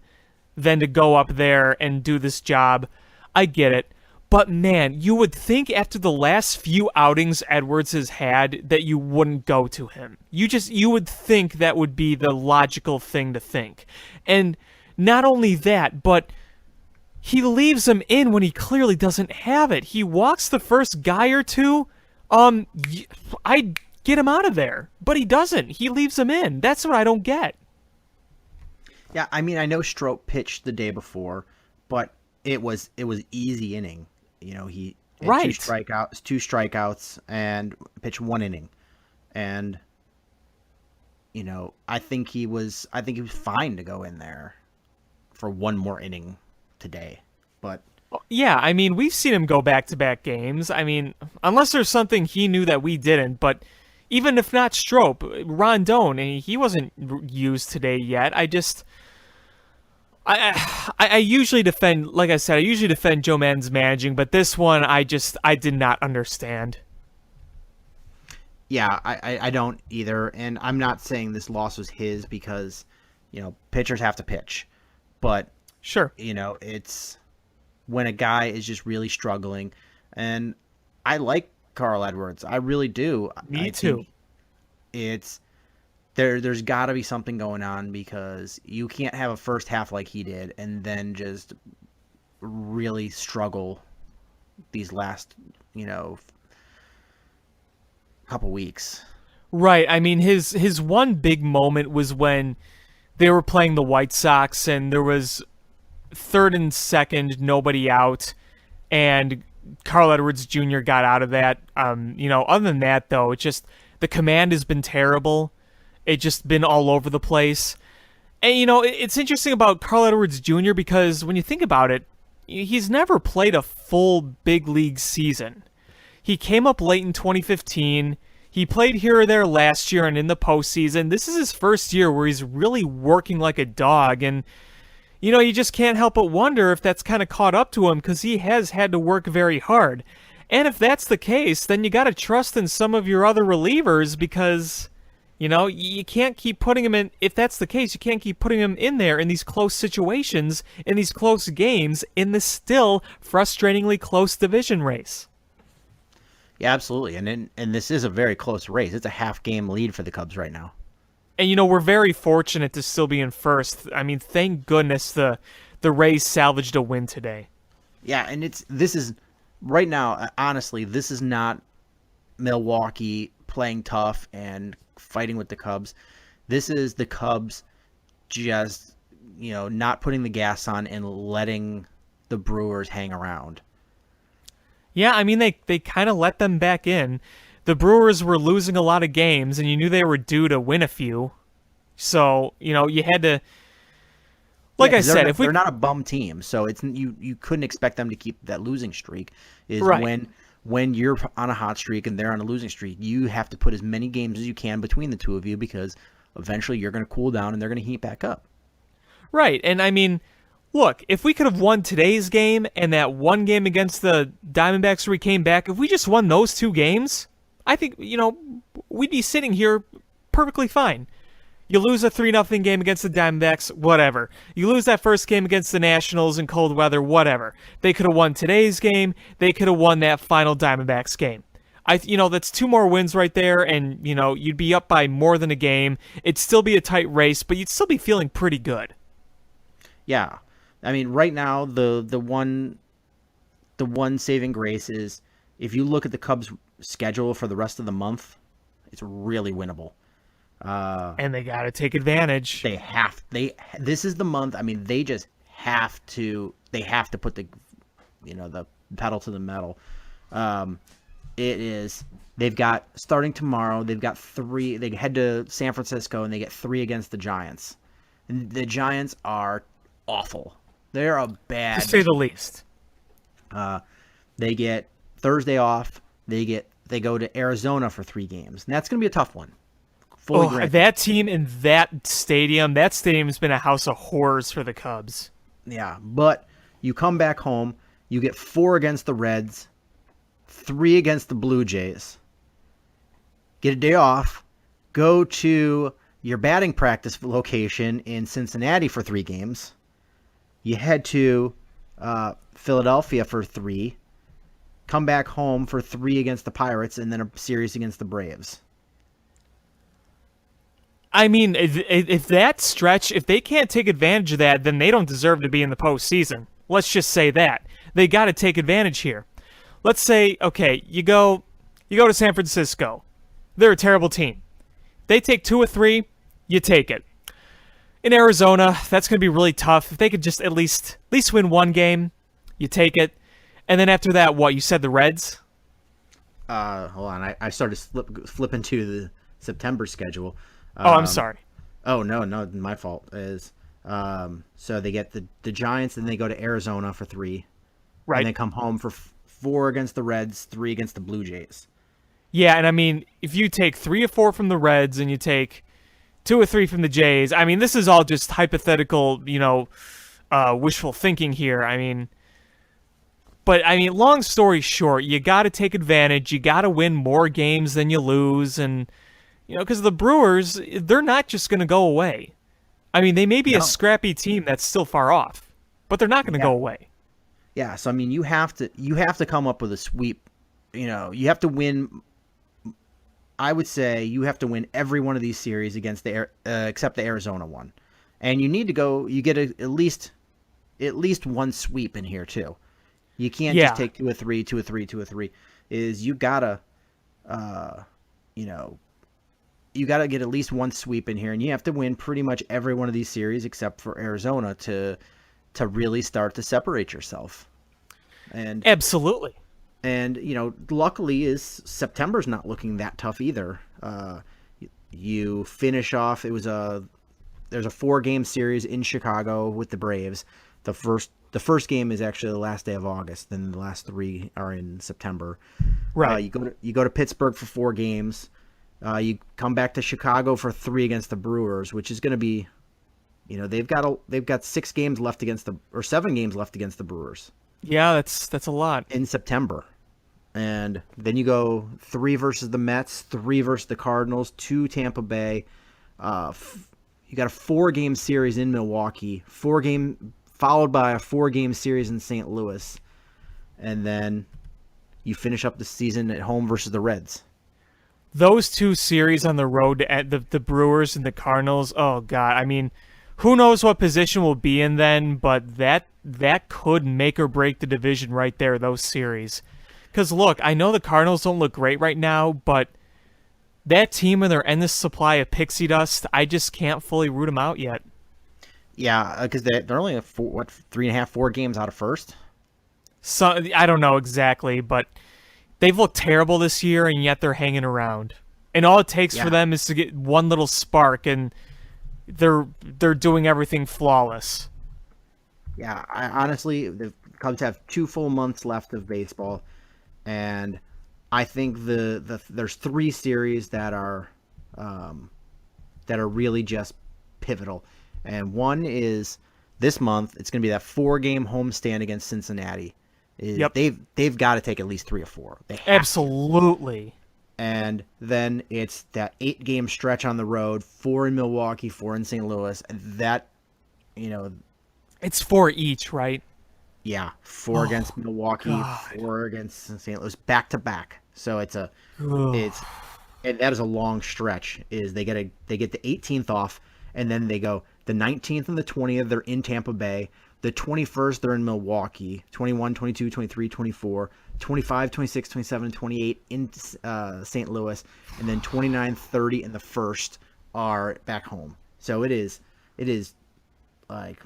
than to go up there and do this job. I get it. But man, you would think after the last few outings Edwards has had that you wouldn't go to him. You would think that would be the logical thing to think. And not only that, but he leaves him in when he clearly doesn't have it. He walks the first guy or two. I'd get him out of there, but he doesn't. He leaves him in. That's what I don't get. Yeah, I mean, I know Strope pitched the day before, but it was easy inning. He had Right. two strikeouts, and pitched 1 inning, and I think he was fine to go in there for one more inning today, but. Yeah, I mean, we've seen him go back-to-back games. I mean, unless there's something he knew that we didn't, but even if not Strop, Rondon, he wasn't used today yet. I usually defend, like I said, Joe Maddon's managing, but this one I did not understand. Yeah, I don't either, and I'm not saying this loss was his because, pitchers have to pitch, but Sure. it's when a guy is just really struggling, and I like Carl Edwards, I really do. Me I too. think it's there's got to be something going on because you can't have a first half like he did and then just really struggle these last couple weeks. Right. I mean, his one big moment was when they were playing the White Sox and there was third and second, nobody out, and Carl Edwards Jr. got out of that. Other than that, though, it's just the command has been terrible. It's just been all over the place. And, it's interesting about Carl Edwards Jr. because when you think about it, he's never played a full big league season. He came up late in 2015. He played here or there last year and in the postseason. This is his first year where he's really working like a dog. And, you just can't help but wonder if that's kind of caught up to him because he has had to work very hard. And if that's the case, then you got to trust in some of your other relievers because, you can't keep putting him in. If that's the case, you can't keep putting him in there in these close situations, in these close games, in this still frustratingly close division race. Yeah, absolutely. And this is a very close race. It's a half-game lead for the Cubs right now. And, we're very fortunate to still be in first. I mean, thank goodness the Rays salvaged a win today. Yeah, and this is right now, honestly, this is not Milwaukee playing tough and fighting with the Cubs. This is the Cubs just, not putting the gas on and letting the Brewers hang around. Yeah, I mean, they kind of let them back in. The Brewers were losing a lot of games, and you knew they were due to win a few. So, you had to... Like I said, they're not a bum team, so it's you couldn't expect them to keep that losing streak. Right. When you're on a hot streak and they're on a losing streak, you have to put as many games as you can between the two of you because eventually you're going to cool down and they're going to heat back up. Right, and I mean... Look, if we could have won today's game and that one game against the Diamondbacks where we came back, if we just won those two games, I think, we'd be sitting here perfectly fine. You lose a 3-0 game against the Diamondbacks, whatever. You lose that first game against the Nationals in cold weather, whatever. They could have won today's game. They could have won that final Diamondbacks game. That's 2 more wins right there, and, you'd be up by more than a game. It'd still be a tight race, but you'd still be feeling pretty good. Yeah. I mean, right now, the one saving grace is if you look at the Cubs' schedule for the rest of the month, it's really winnable. And they got to take advantage. This is the month. I mean, they just have to. They have to put the pedal to the metal. It is. They've got starting tomorrow. They've got 3. They head to San Francisco and they get 3 against the Giants. And the Giants are awful. They're a bad, to say the least. They get Thursday off. They go to Arizona for 3 games, and that's going to be a tough one. That team in that stadium's been a house of horrors for the Cubs. Yeah, but you come back home, you get 4 against the Reds, 3 against the Blue Jays. Get a day off, go to your batting practice location in Cincinnati for 3 games. You head to Philadelphia for 3, come back home for 3 against the Pirates, and then a series against the Braves. I mean, if that stretch, if they can't take advantage of that, then they don't deserve to be in the postseason. Let's just say that. They got to take advantage here. Let's say, okay, you go to San Francisco. They're a terrible team. They take 2 or 3, you take it. In Arizona, that's going to be really tough. If they could just at least win 1 game, You take it, and then after that, what? You said the Reds? Hold on. I started flipping to the September schedule. I'm sorry. Oh, no, my fault. So they get the Giants, and they go to Arizona for 3. Right. And they come home for 4 against the Reds, 3 against the Blue Jays. Yeah, and I mean, if you take 3 or 4 from the Reds and you take 2 or 3 from the Jays, I mean, this is all just hypothetical, wishful thinking here. But long story short, you got to take advantage. You got to win more games than you lose, and because the Brewers, they're not just going to go away. They may be a scrappy team that's still far off, but they're not going to go away. Yeah, so you have to come up with a sweep. You have to win. I would say you have to win every one of these series against except the Arizona one, and you need to go. You get at least one sweep in here too. You can't just take 2 or 3, 2 or 3, 2 or 3. You gotta, you gotta get at least one sweep in here, and you have to win pretty much every one of these series except for Arizona to really start to separate yourself. And absolutely. And luckily September's not looking that tough either. You finish off. There's a 4-game series in Chicago with the Braves. The first game is actually the last day of August. Then the last 3 are in September. Right. You go to Pittsburgh for 4 games. You come back to Chicago for 3 against the Brewers, which is going to be, they've got 6 games left or 7 games left against the Brewers. Yeah, that's a lot in September. And then you go 3 versus the Mets, 3 versus the Cardinals, 2 Tampa Bay. You got a 4-game series in Milwaukee, followed by a 4-game series in St. Louis, and then you finish up the season at home versus the Reds. Those 2 series on the road at the Brewers and the Cardinals. Oh God, who knows what position we'll be in then? But that could make or break the division right there. Those series. Because, look, I know the Cardinals don't look great right now, but that team and their endless supply of pixie dust, I just can't fully root them out yet. Yeah, because they're only 3.5, 4 games out of first? So I don't know exactly, but they've looked terrible this year, and yet they're hanging around. And all it takes for them is to get one little spark, and they're doing everything flawless. Yeah, honestly, the Cubs have 2 full months left of baseball. And I think there's 3 series that are really just pivotal, and one is this month. It's going to be that 4-game homestand against Cincinnati. Yep. They've got to take at least 3 or 4. Absolutely. And then it's that 8-game stretch on the road, 4 in Milwaukee, 4 in St. Louis, and that it's 4 each, right? Yeah, 4 against Milwaukee, God. 4 against St. Louis, back to back. So and that is a long stretch. They get the 18th off, and then they go the 19th and the 20th. They're in Tampa Bay. The 21st they're in Milwaukee. 21, 22, 23, 24, 25, 26, 27, 28 in St. Louis, and then 29, 30, and the 1st are back home. So it is like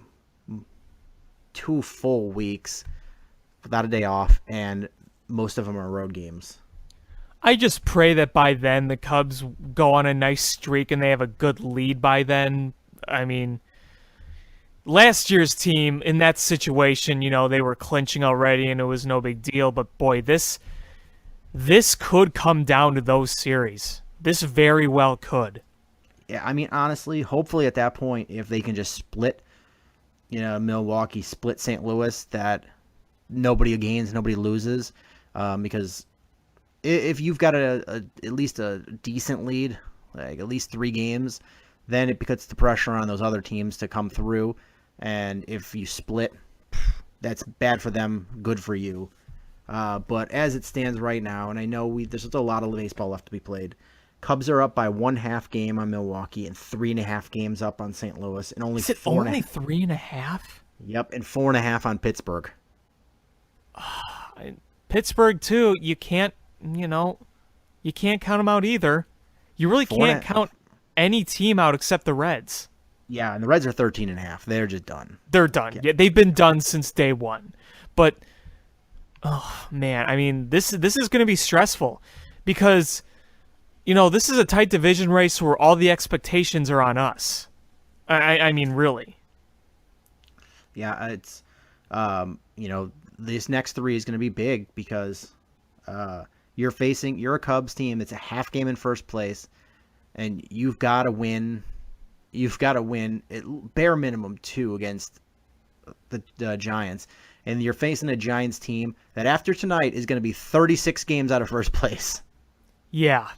2 full weeks without a day off, and most of them are road games. I just pray that by then the Cubs go on a nice streak and they have a good lead by then. Last year's team in that situation, they were clinching already and it was no big deal. But boy, this could come down to those series. This very well could. Yeah, honestly, hopefully at that point, if they can just split, Milwaukee split St. Louis, that nobody gains, nobody loses, because if you've got at least a decent lead, like at least 3 games, then it puts the pressure on those other teams to come through. And if you split, that's bad for them, good for you. But as it stands right now, and I know there's still a lot of baseball left to be played, Cubs are up by 1.5 game on Milwaukee and 3.5 games up on St. Louis, and only Is it 3.5? Yep, and 4.5 on Pittsburgh. Pittsburgh too. You can't count them out either. You really can't count any team out except the Reds. Yeah, and the Reds are 13.5. They're just done. They're done. Yeah, they've been done since day one. But oh man, I mean, this is going to be stressful because this is a tight division race where all the expectations are on us. I mean, really. Yeah, it's this next three is going to be big because you're a Cubs team. It's a half game in first place, and you've got to win. You've got to win at bare minimum 2 against the Giants, and you're facing a Giants team that after tonight is going to be 36 games out of first place. Yeah.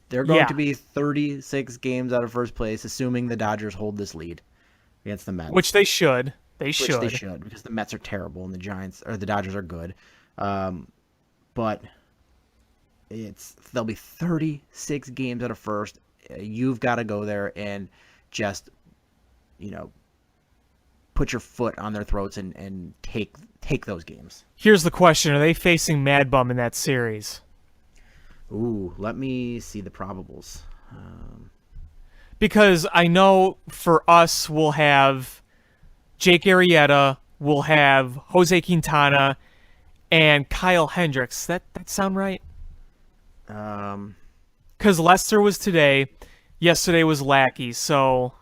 They're going to be 36 games out of first place, assuming the Dodgers hold this lead against the Mets. Which they should. They should because the Mets are terrible and the Dodgers are good. But they'll be 36 games out of first. You've got to go there and just, put your foot on their throats and take those games. Here's the question: are they facing Mad Bum in that series? Ooh, let me see the probables. Because I know for us, we'll have Jake Arrieta, we'll have Jose Quintana, and Kyle Hendricks. That sound right? Because Lester was today, yesterday was Lackey. So,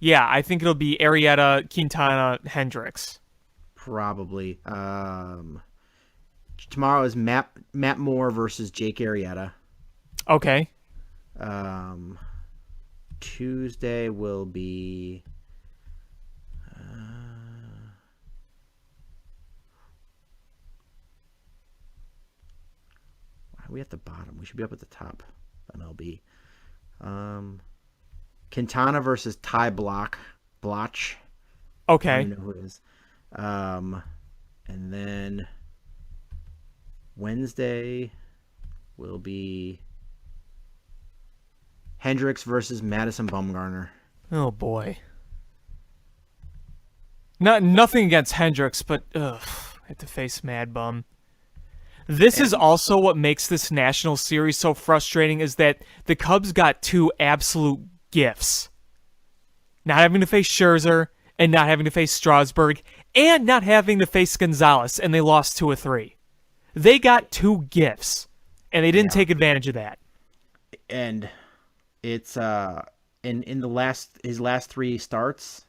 yeah, I think it'll be Arrieta, Quintana, Hendricks. Probably. Tomorrow is Matt Moore versus Jake Arrieta. Okay. Tuesday will be why are we at the bottom? We should be up at the top. MLB. Quintana versus Ty Bloch. Okay. I don't know who it is. And then Wednesday will be Hendricks versus Madison Bumgarner. Oh boy. Nothing against Hendricks, but I have to face Mad Bum. This is also what makes this national series so frustrating is that the Cubs got 2 absolute gifts. Not having to face Scherzer and not having to face Strasburg and not having to face Gonzalez, and they lost 2 of 3. They got 2 gifts, and they didn't take advantage of that. And it's in his last 3 starts,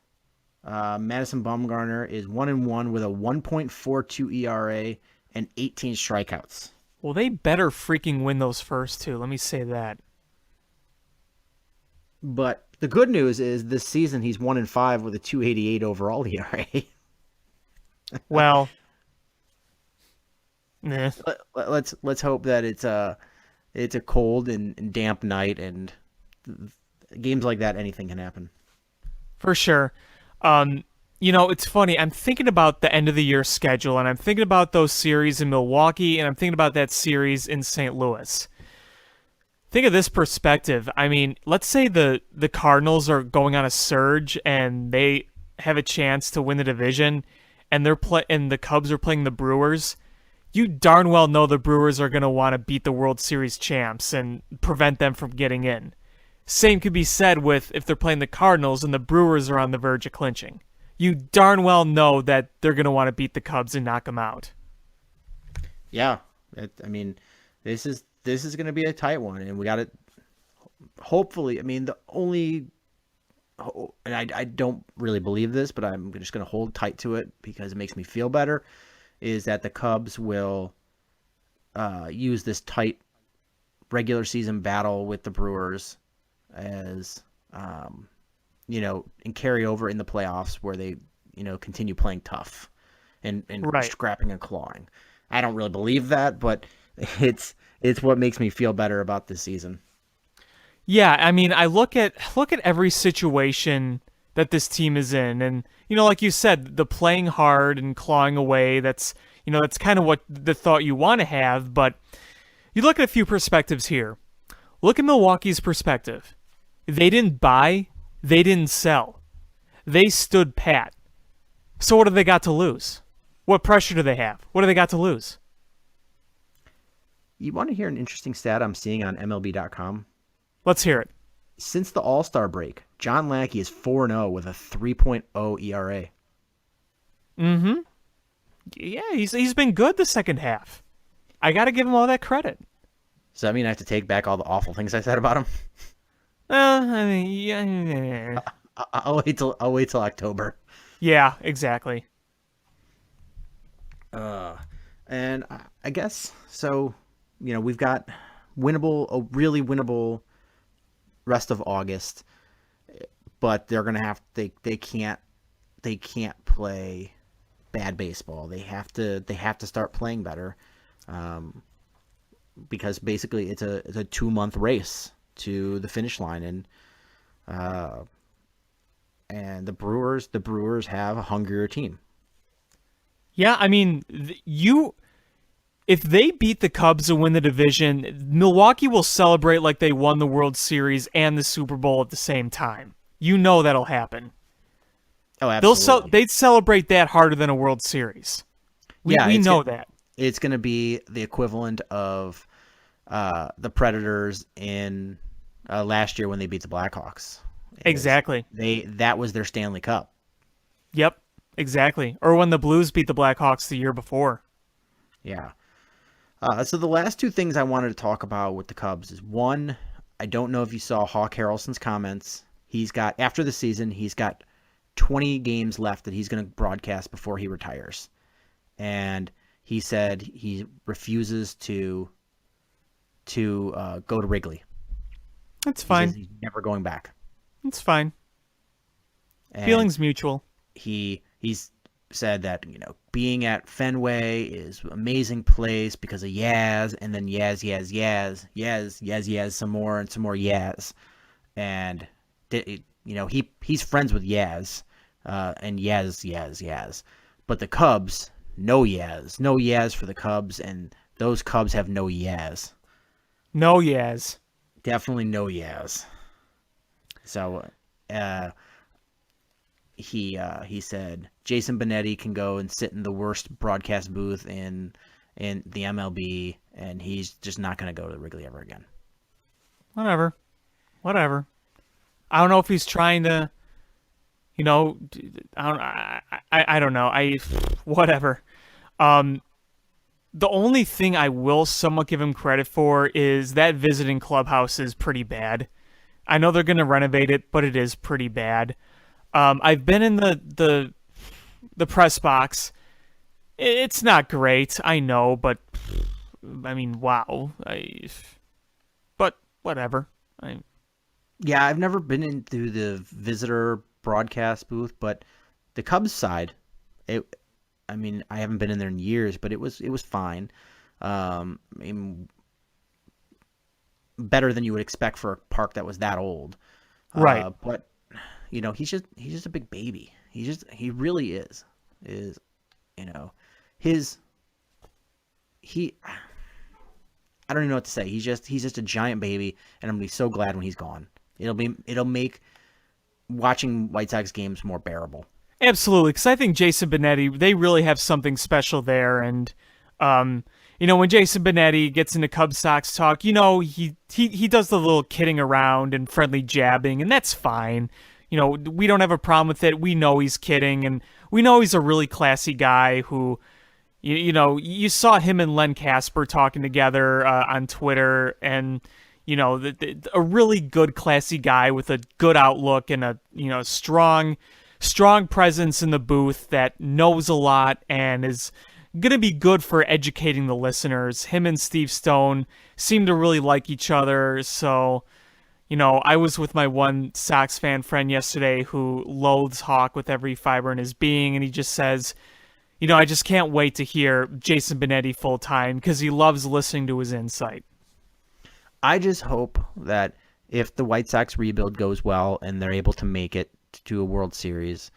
Madison Bumgarner is 1-1 with a 1.42 ERA and 18 strikeouts. Well, they better freaking win those first 2. Let me say that. But the good news is this season he's 1-5 with a 2.88 overall ERA. Well, nah. Let's hope that it's a cold and damp night, and games like that, anything can happen. For sure. It's funny. I'm thinking about the end of the year schedule, and I'm thinking about those series in Milwaukee, and I'm thinking about that series in St. Louis. Think of this perspective. I mean, let's say the Cardinals are going on a surge and they have a chance to win the division, and the Cubs are playing the Brewers. You darn well know the Brewers are going to want to beat the World Series champs and prevent them from getting in. Same could be said with if they're playing the Cardinals and the Brewers are on the verge of clinching. You darn well know that they're going to want to beat the Cubs and knock them out. Yeah, this is going to be a tight one, and we got it. Hopefully, the only, and I don't really believe this, but I'm just going to hold tight to it because it makes me feel better, is that the Cubs will use this tight regular season battle with the Brewers as and carry over in the playoffs where they continue playing tough and right. scrapping and clawing. I don't really believe that, but it's what makes me feel better about this season. Yeah, I look at every situation that this team is in, and like you said, the playing hard and clawing away, that's kind of what the thought you want to have, but you look at a few perspectives here. Look at Milwaukee's perspective. They didn't buy, they didn't sell. They stood pat. So what do they got to lose? What pressure do they have? What do they got to lose? You want to hear an interesting stat I'm seeing on MLB.com? Let's hear it. Since the All-Star break, John Lackey is 4-0 with a 3.0 ERA. Mm-hmm. Yeah, he's been good the second half. I got to give him all that credit. Does that mean I have to take back all the awful things I said about him? I mean, yeah, I'll wait till October. yeah, exactly. And I guess so. We've got a really winnable rest of August, but they're gonna have they can't play bad baseball. They have to start playing better, because basically it's a 2-month race to the finish line, and the Brewers have a hungrier team. Yeah, I mean, if they beat the Cubs and win the division, Milwaukee will celebrate like they won the World Series and the Super Bowl at the same time. You know that'll happen. Oh, absolutely. They'd celebrate that harder than a World Series. We know that. It's going to be the equivalent of the Predators in last year when they beat the Blackhawks. Exactly. That was their Stanley Cup. Yep, exactly. Or when the Blues beat the Blackhawks the year before. Yeah. So the last two things I wanted to talk about with the Cubs is, one, I don't know if you saw Hawk Harrelson's comments. After the season, he's got 20 games left that he's going to broadcast before he retires. And he said he refuses to go to Wrigley. That's fine. He's never going back. It's fine. And Feelings mutual. He's said that, being at Fenway is an amazing place because of Yaz, and then Yaz, some more and some more Yaz. And, he's friends with Yaz, and Yaz. But the Cubs, no Yaz. No Yaz for the Cubs, and those Cubs have no Yaz. No Yaz. Definitely no Yaz. So, he said Jason Benetti can go and sit in the worst broadcast booth in the MLB, and he's just not going to go to Wrigley ever again. Whatever. I don't know if he's trying to, I don't know. Whatever. The only thing I will somewhat give him credit for is that visiting clubhouse is pretty bad. I know they're going to renovate it, but it is pretty bad. I've been in the press box. It's not great, I know, but I mean, wow. But whatever. Yeah, I've never been into the visitor broadcast booth, but the Cubs side, I haven't been in there in years, but it was fine. Better than you would expect for a park that was that old. Right. But he's just a big baby. He really is. I don't even know what to say. He's just a giant baby, and I'm gonna be so glad when he's gone. It'll make watching White Sox games more bearable. Absolutely, because I think Jason Benetti, they really have something special there, and when Jason Benetti gets into Cubs Sox talk, he does the little kidding around and friendly jabbing, and that's fine. We don't have a problem with it. We know he's kidding, and we know he's a really classy guy who, you saw him and Len Casper talking together on Twitter, and, a really good, classy guy with a good outlook and a, strong presence in the booth that knows a lot and is going to be good for educating the listeners. Him and Steve Stone seem to really like each other, so... I was with my one Sox fan friend yesterday who loathes Hawk with every fiber in his being, and he just says, I just can't wait to hear Jason Benetti full time because he loves listening to his insight. I just hope that if the White Sox rebuild goes well and they're able to make it to a World Series,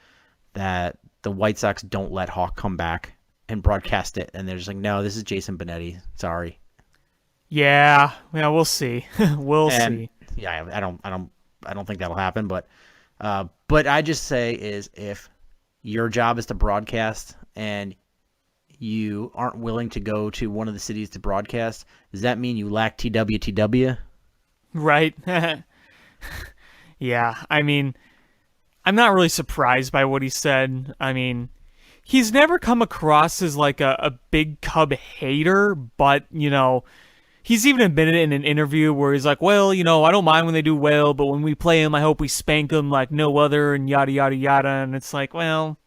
that the White Sox don't let Hawk come back and broadcast it, and they're just like, no, this is Jason Benetti. Sorry. Yeah, we'll see. We'll see. Yeah, I don't think that'll happen, but I just say is if your job is to broadcast and you aren't willing to go to one of the cities to broadcast, does that mean you lack TWTW? Right. Yeah, I'm not really surprised by what he said. he's never come across as like a big Cub hater, but, he's even admitted it in an interview where he's like, well, I don't mind when they do well, but when we play them, I hope we spank them like no other and yada, yada, yada. And it's like, well,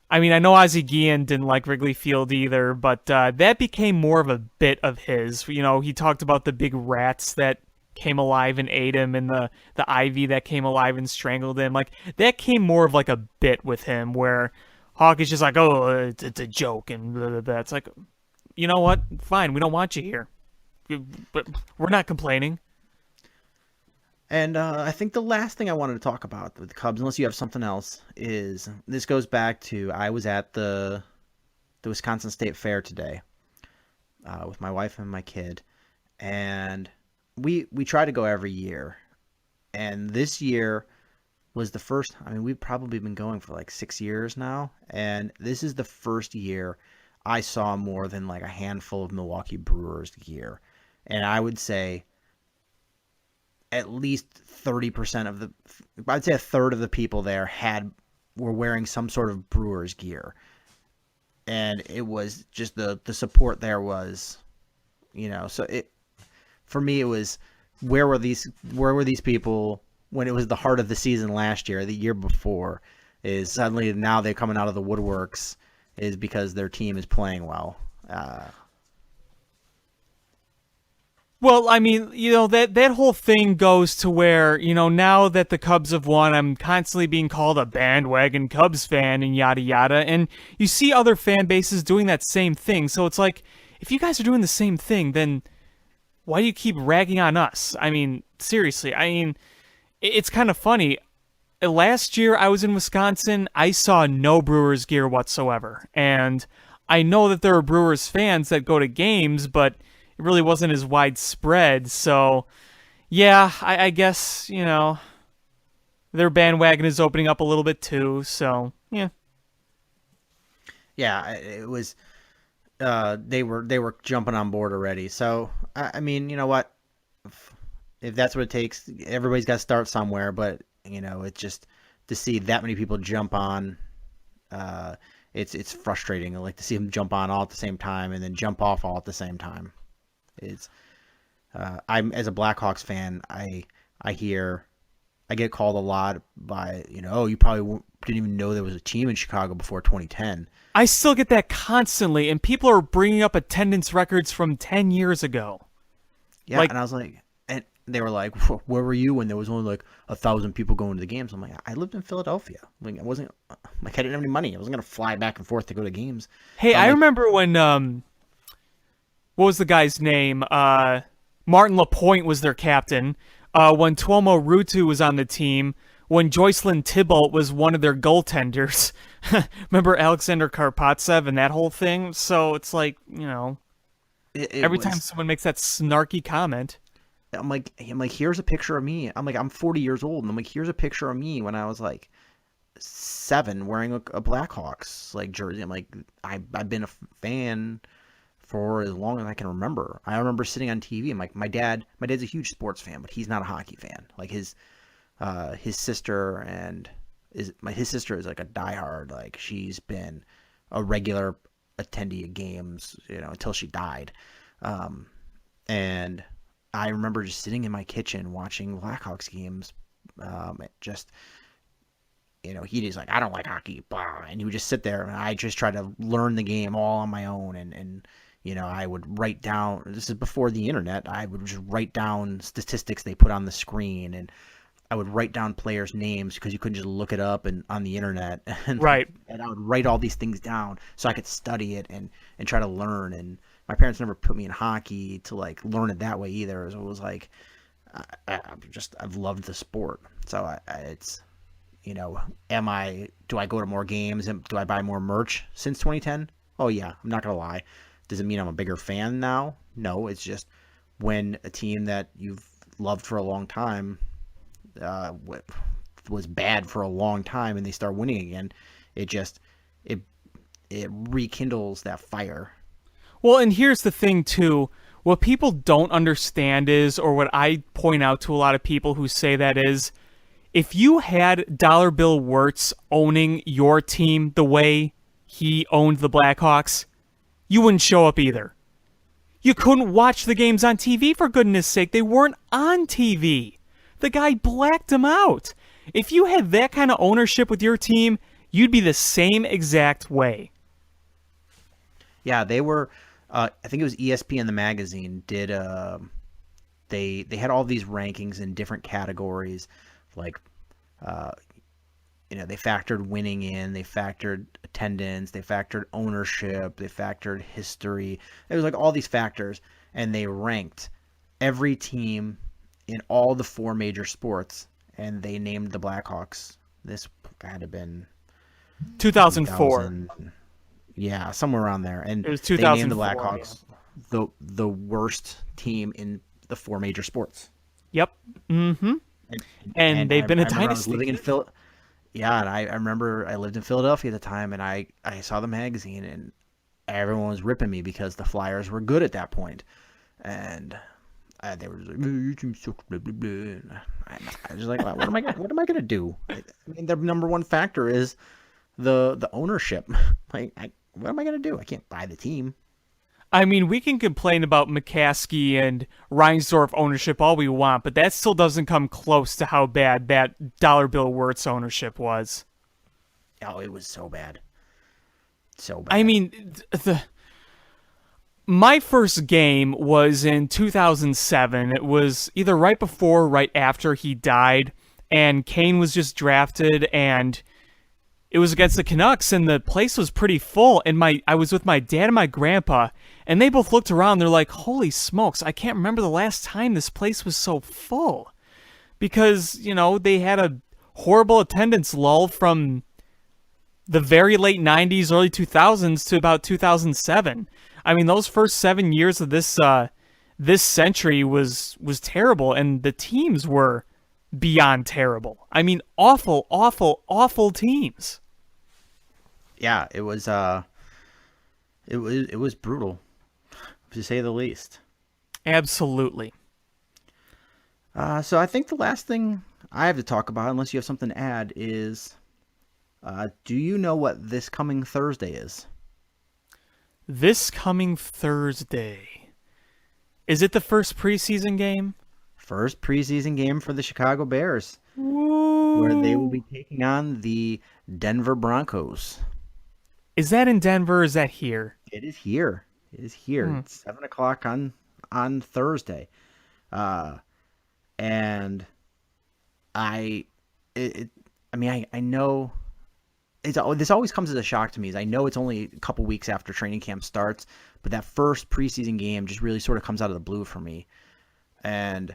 I mean, I know Ozzie Guillen didn't like Wrigley Field either, but that became more of a bit of his. He talked about the big rats that came alive and ate him and the ivy that came alive and strangled him. Like, that came more of like a bit with him where Hawk is just like, oh, it's a joke and blah, blah, blah. It's like, you know what? Fine, we don't want you here. But we're not complaining. And I think the last thing I wanted to talk about with the Cubs, unless you have something else, is this goes back to I was at the Wisconsin State Fair today with my wife and my kid, and we try to go every year. And this year was the first. I mean, we've probably been going for like 6 years now, and this is the first year I saw more than like a handful of Milwaukee Brewers gear. And I would say at least 30% of I'd say a third of the people there were wearing some sort of Brewers gear. And it was just the support there was, so for me, it was, where were these people when it was the heart of the season last year, the year before, is suddenly now they're coming out of the woodworks is because their team is playing well. Well, I mean, that whole thing goes to where, now that the Cubs have won, I'm constantly being called a bandwagon Cubs fan and yada yada. And you see other fan bases doing that same thing. So it's like, if you guys are doing the same thing, then why do you keep ragging on us? I mean, seriously, it's kind of funny. Last year I was in Wisconsin, I saw no Brewers gear whatsoever. And I know that there are Brewers fans that go to games, but it really wasn't as widespread. So, yeah, I guess, their bandwagon is opening up a little bit too. So, yeah. Yeah, it was, they were jumping on board already. So, I mean, you know what? If that's what it takes, everybody's got to start somewhere. But, it's just to see that many people jump on, it's frustrating. I like to see them jump on all at the same time and then jump off all at the same time. I'm, as a Blackhawks fan, I get called a lot by, oh, you probably didn't even know there was a team in Chicago before 2010. I still get that constantly, and people are bringing up attendance records from 10 years ago. Yeah, and I was like, and they were like, where were you when there was only like 1,000 people going to the games? I'm like, I lived in Philadelphia. Like, I didn't have any money. I wasn't going to fly back and forth to go to games. Hey, I remember when, what was the guy's name? Martin Lapointe was their captain. When Tuomo Ruutu was on the team, when Joycelyn Tybalt was one of their goaltenders. Remember Alexander Karpatsev and that whole thing? So it's like, every time someone makes that snarky comment. I'm like, here's a picture of me. I'm like, I'm 40 years old, and I'm like, here's a picture of me when I was like 7 wearing a Blackhawks like jersey. I'm like, I've been a fan for as long as I can remember. I remember sitting on TV and like my dad's a huge sports fan, but he's not a hockey fan. Like his sister his sister is like a diehard. Like she's been a regular attendee of games, until she died. And I remember just sitting in my kitchen watching Blackhawks games. He's like, I don't like hockey, blah, and he would just sit there, and I just try to learn the game all on my own, and I would write down, this is before the internet, I would just write down statistics they put on the screen, and I would write down players' names because you couldn't just look it up on the internet. And, right. And I would write all these things down so I could study it and try to learn. And my parents never put me in hockey to like learn it that way either. So it was like, I've loved the sport. So it's, do I go to more games and do I buy more merch since 2010? Oh yeah, I'm not going to lie. Does it mean I'm a bigger fan now? No, it's just when a team that you've loved for a long time was bad for a long time and they start winning again, it rekindles that fire. Well, and here's the thing too. What people don't understand is, or what I point out to a lot of people who say that is, if you had Dollar Bill Wirtz owning your team the way he owned the Blackhawks, you wouldn't show up either. You couldn't watch the games on TV, for goodness sake. They weren't on TV. The guy blacked them out. If you had that kind of ownership with your team, you'd be the same exact way. Yeah, they were. I think it was ESPN the magazine did. They had all these rankings in different categories, like, they factored winning in, they factored attendance, they factored ownership, they factored history. It was like all these factors, and they ranked every team in all the 4 major sports, and they named the Blackhawks. This had to have been 2004. Yeah, somewhere around there. And It was they named the 2004, Blackhawks the worst team in the 4 major sports. Yep. Mm-hmm. And they've been a dynasty. I was living in and I remember I lived in Philadelphia at the time, and I saw the magazine, and everyone was ripping me because the Flyers were good at that point. And they were just like, "You team sucks, blah, blah, blah." And I was like, what am I gonna do? I mean, the number one factor is the ownership. Like, what am I gonna do? I can't buy the team. I mean, we can complain about McCaskey and Reinsdorf ownership all we want, but that still doesn't come close to how bad that Dollar Bill Wirtz ownership was. Oh, it was so bad. So bad. I mean, my first game was in 2007. It was either right before or right after he died, and Kane was just drafted, and it was against the Canucks, and the place was pretty full, and I was with my dad and my grandpa, and they both looked around. They're like, holy smokes, I can't remember the last time this place was so full. Because, they had a horrible attendance lull from the very late 90s, early 2000s to about 2007. I mean, those first 7 years of this century was terrible, and the teams were beyond terrible. I mean, awful, awful, awful teams. Yeah, it was brutal, to say the least. Absolutely. So I think the last thing I have to talk about, unless you have something to add, is do you know what this coming Thursday is? This coming Thursday. Is it the first preseason game? First preseason game for the Chicago Bears, where they will be taking on the Denver Broncos. Is that in Denver or is that here? It is here. It's 7:00 on Thursday. And I know this always comes as a shock to me. I know it's only a couple weeks after training camp starts, but that first preseason game just really sort of comes out of the blue for me. And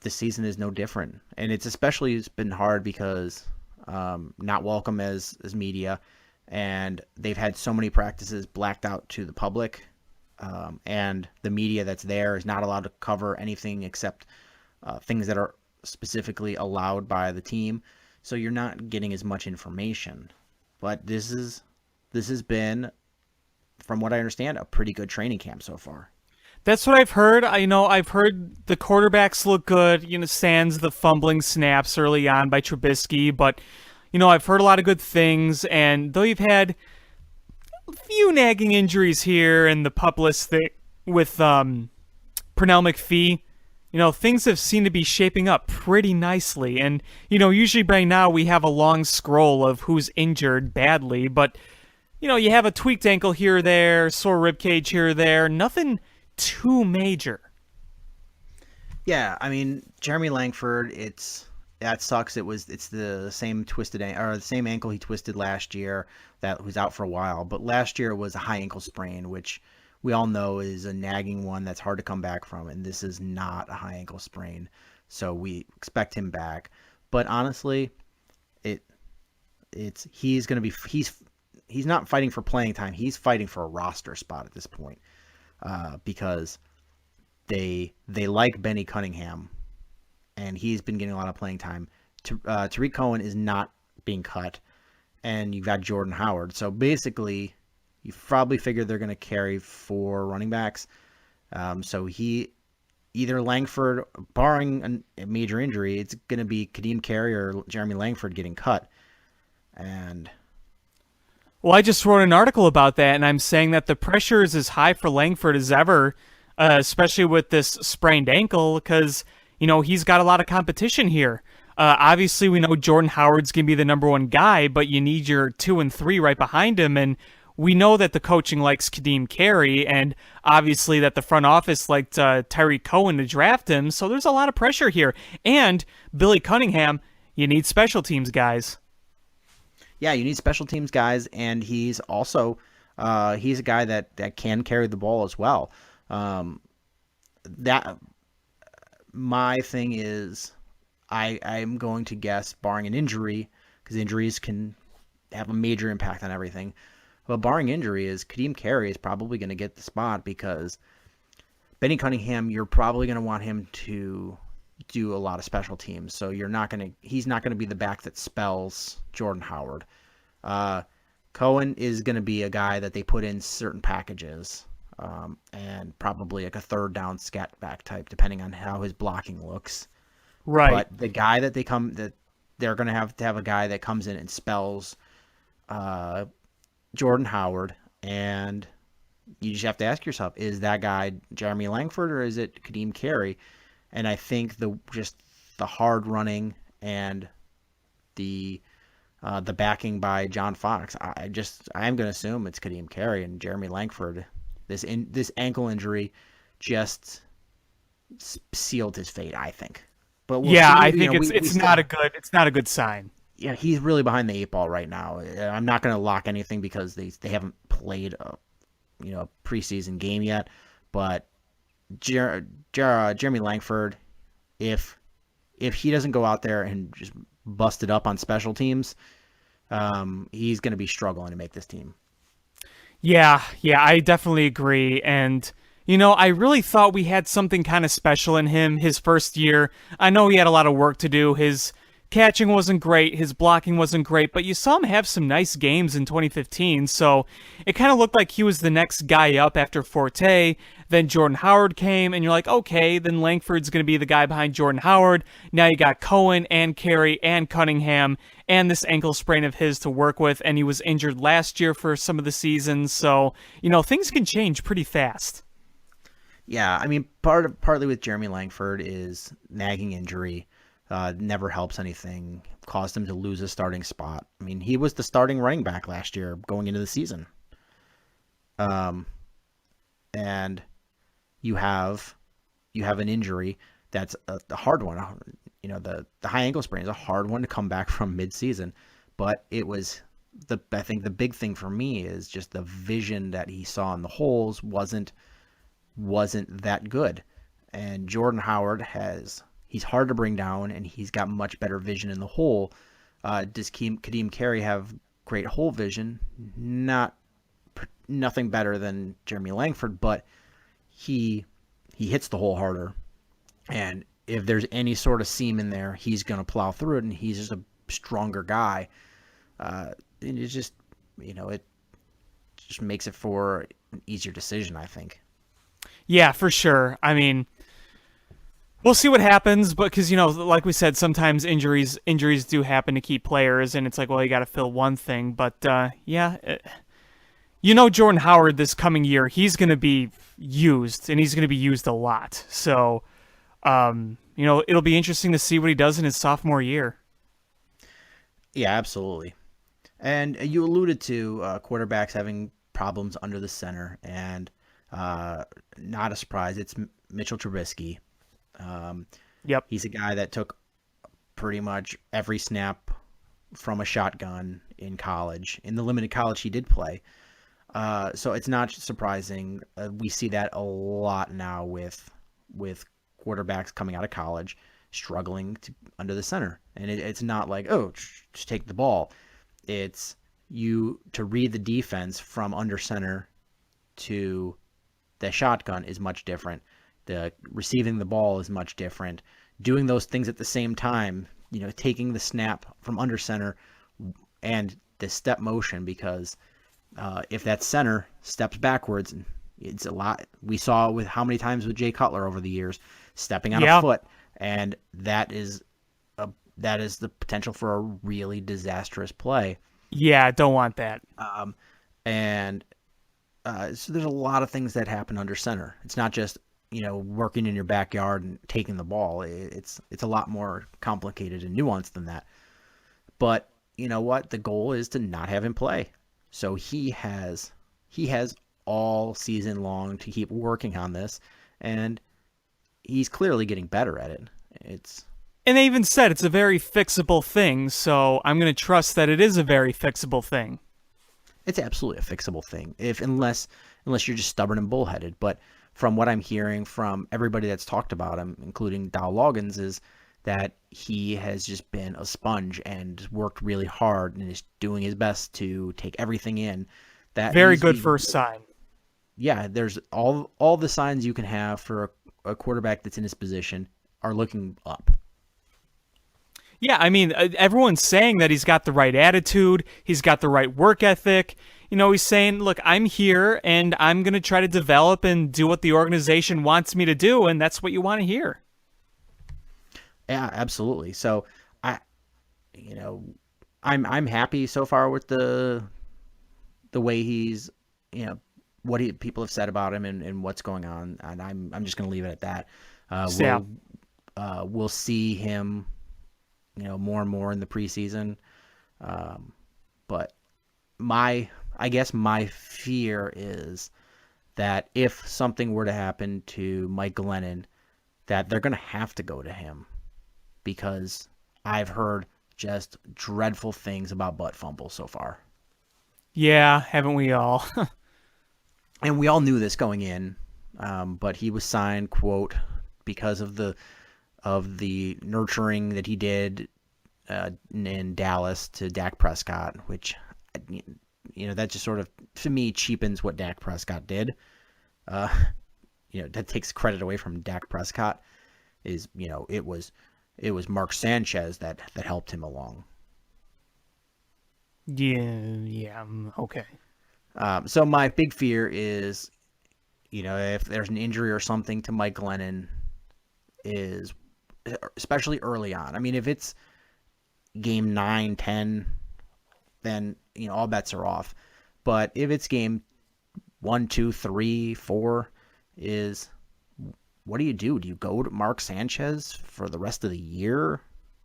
this season is no different. And it's been hard because not welcome as media, and they've had so many practices blacked out to the public, and the media that's there is not allowed to cover anything except things that are specifically allowed by the team. So you're not getting as much information. But this has been, from what I understand, a pretty good training camp so far. That's what I've heard. I've heard the quarterbacks look good, sans the fumbling snaps early on by Trubisky, but, I've heard a lot of good things, and though you've had a few nagging injuries here and the pup list thing with Pernell McPhee, things have seemed to be shaping up pretty nicely, and, usually by now we have a long scroll of who's injured badly, but, you have a tweaked ankle here or there, sore ribcage here or there, nothing too major. Yeah, I mean, Jeremy Langford, that sucks. It's the same the same ankle he twisted last year that was out for a while. But last year it was a high ankle sprain, which we all know is a nagging one that's hard to come back from. And this is not a high ankle sprain, so we expect him back. But honestly, he's not fighting for playing time. He's fighting for a roster spot at this point. Because they like Benny Cunningham, and he's been getting a lot of playing time. Tariq Cohen is not being cut, and you've got Jordan Howard. So basically, you probably figure they're going to carry 4 running backs. So either Langford, barring a major injury, it's going to be Kadeem Carey or Jeremy Langford getting cut. And Well, I just wrote an article about that, and I'm saying that the pressure is as high for Langford as ever, especially with this sprained ankle, because, he's got a lot of competition here. Obviously, we know Jordan Howard's going to be the number one guy, but you need your 2 and 3 right behind him, and we know that the coaching likes Kadeem Carey, and obviously that the front office liked Tyreek Cohen to draft him, so there's a lot of pressure here. And Billy Cunningham, you need special teams guys. Yeah, you need special teams guys, and he's also he's a guy that can carry the ball as well. That my thing is, I'm going to guess, barring an injury, because injuries can have a major impact on everything. But barring injury, is Kadeem Carey is probably going to get the spot, because Benny Cunningham, you're probably going to want him to do a lot of special teams. So he's not going to be the back that spells Jordan Howard. Cohen is going to be a guy that they put in certain packages, and probably like a third down scat back type, depending on how his blocking looks. Right. But the guy that they're going to have a guy that comes in and spells Jordan Howard, and you just have to ask yourself, is that guy Jeremy Langford or is it Kadeem Carey? And I think the hard running and the backing by John Fox, I'm going to assume it's Kadeem Carey, and Jeremy Langford. This ankle injury just sealed his fate, I think. But we'll see. I think it's not a good sign. Yeah, he's really behind the 8 ball right now. I'm not going to lock anything because they haven't played a preseason game yet. But Jeremy Langford, if he doesn't go out there and just bust it up on special teams, he's going to be struggling to make this team. Yeah, I definitely agree. And, I really thought we had something kind of special in him his first year. I know he had a lot of work to do. His catching wasn't great. His blocking wasn't great. But you saw him have some nice games in 2015. So it kind of looked like he was the next guy up after Forte. Then Jordan Howard came, and you're like, okay, then Langford's going to be the guy behind Jordan Howard. Now you got Cohen and Carey and Cunningham and this ankle sprain of his to work with. And he was injured last year for some of the seasons. So, things can change pretty fast. Yeah, I mean, partly with Jeremy Langford is nagging injury. Never helps anything. Caused him to lose his starting spot. I mean, he was the starting running back last year going into the season. And you have an injury that's a hard one. The high ankle sprain is a hard one to come back from mid-season. But it was I think the big thing for me is just the vision that he saw in the holes wasn't that good. And Jordan Howard he's hard to bring down, and he's got much better vision in the hole. Does Kadeem Carey have great hole vision? Nothing better than Jeremy Langford, but he hits the hole harder. And if there's any sort of seam in there, he's going to plow through it, and he's just a stronger guy. It's just, it just makes it for an easier decision, I think. Yeah, for sure. I mean, we'll see what happens, but because, like we said, sometimes injuries do happen to key players, and it's like, well, you got to fill one thing. But, Jordan Howard this coming year, he's going to be used, and he's going to be used a lot. So, it'll be interesting to see what he does in his sophomore year. Yeah, absolutely. And you alluded to quarterbacks having problems under the center, and not a surprise, it's Mitchell Trubisky. Yep. He's a guy that took pretty much every snap from a shotgun in college. In the limited college he did play. So it's not surprising. We see that a lot now with quarterbacks coming out of college struggling under the center. And it's not like, just take the ball. It's to read the defense from under center to the shotgun is much different. The receiving the ball is much different. Doing those things at the same time, taking the snap from under center and the step motion, because if that center steps backwards, it's a lot. We saw with how many times with Jay Cutler over the years, stepping on a foot, and that is the potential for a really disastrous play. Yeah, don't want that. And so there's a lot of things that happen under center. It's not just working in your backyard and taking the ball. It's a lot more complicated and nuanced than that. But you know what? The goal is to not have him play. So he has all season long to keep working on this, and he's clearly getting better at it. And they even said it's a very fixable thing, so I'm going to trust that it is a very fixable thing. It's absolutely a fixable thing, unless you're just stubborn and bullheaded. But from what I'm hearing from everybody that's talked about him, including Dow Loggins, is that he has just been a sponge and worked really hard and is doing his best to take everything in. That very good first sign. Yeah, there's all the signs you can have for a quarterback that's in his position are looking up. Yeah, I mean, everyone's saying that he's got the right attitude, he's got the right work ethic. He's saying, look, I'm here and I'm going to try to develop and do what the organization wants me to do, and that's what you want to hear. Yeah, absolutely. So I'm happy so far with the way he's, what people have said about him and what's going on, and I'm just going to leave it at that. We'll see him, more and more in the preseason. But I guess my fear is that if something were to happen to Mike Glennon, that they're going to have to go to him, because I've heard just dreadful things about butt fumbles so far. Yeah, haven't we all? And we all knew this going in, but he was signed, quote, because of the nurturing that he did in Dallas to Dak Prescott, which, that just sort of, to me, cheapens what Dak Prescott did. That takes credit away from Dak Prescott. It was Mark Sanchez that helped him along. Yeah, okay. So my big fear is, if there's an injury or something to Mike Glennon, is especially early on. I mean, if it's game 9, 10, then, all bets are off. But if it's game 1, 2, 3, 4, what do you do? Do you go to Mark Sanchez for the rest of the year?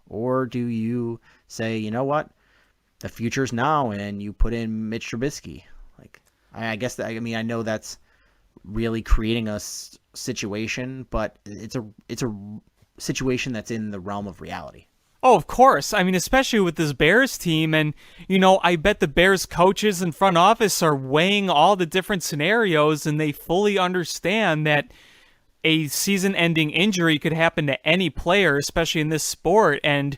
Or do you say, you know what? The future's now, and you put in Mitch Trubisky? I guess I know that's really creating a situation, but it's a situation that's in the realm of reality. Oh, of course. I mean, especially with this Bears team, and I bet the Bears coaches and front office are weighing all the different scenarios, and they fully understand that a season-ending injury could happen to any player, especially in this sport. And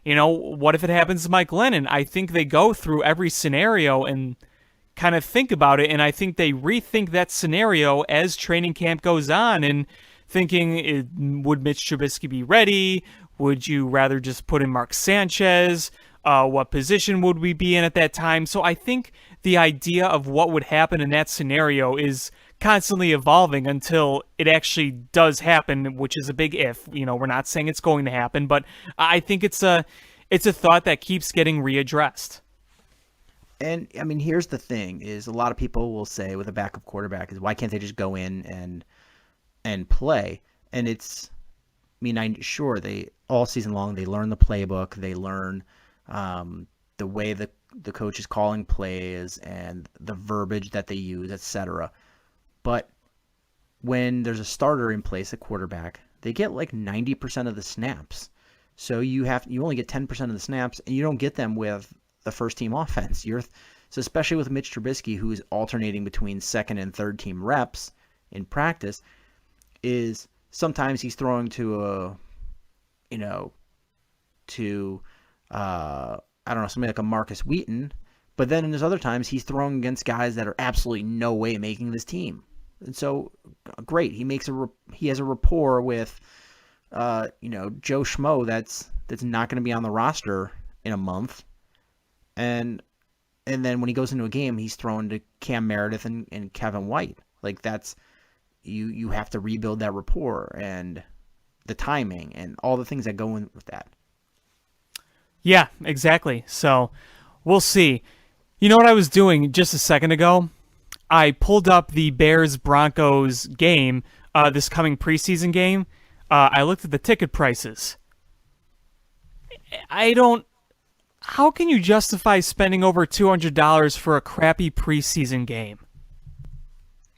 what if it happens to Mike Glennon? I think they go through every scenario and kind of think about it, and I think they rethink that scenario as training camp goes on, and thinking, would Mitch Trubisky be ready? Would you rather just put in Mark Sanchez? What position would we be in at that time? So I think the idea of what would happen in that scenario is constantly evolving until it actually does happen, which is a big if. We're not saying it's going to happen, but I think it's a thought that keeps getting readdressed. And I mean, here's the thing: is a lot of people will say with a backup quarterback is, why can't they just go in and play? And sure, they all season long they learn the playbook, they learn the way the coach is calling plays and the verbiage that they use, etc. But when there's a starter in place at quarterback, they get like 90% of the snaps. So you only get 10% of the snaps, and you don't get them with the first team offense. So especially with Mitch Trubisky, who is alternating between second and third team reps in practice, is sometimes he's throwing to somebody like a Marcus Wheaton, but then there's other times he's throwing against guys that are absolutely no way making this team. And so, great, he has a rapport with Joe Schmo that's not going to be on the roster in a month. And then when he goes into a game, he's throwing to Cam Meredith and Kevin White. Like, that's you have to rebuild that rapport and the timing and all the things that go in with that. Yeah, exactly. So We'll see. You know what I was doing just a second ago? I pulled up the Bears-Broncos game, this coming preseason game. I looked at the ticket prices. How can you justify spending over $200 for a crappy preseason game?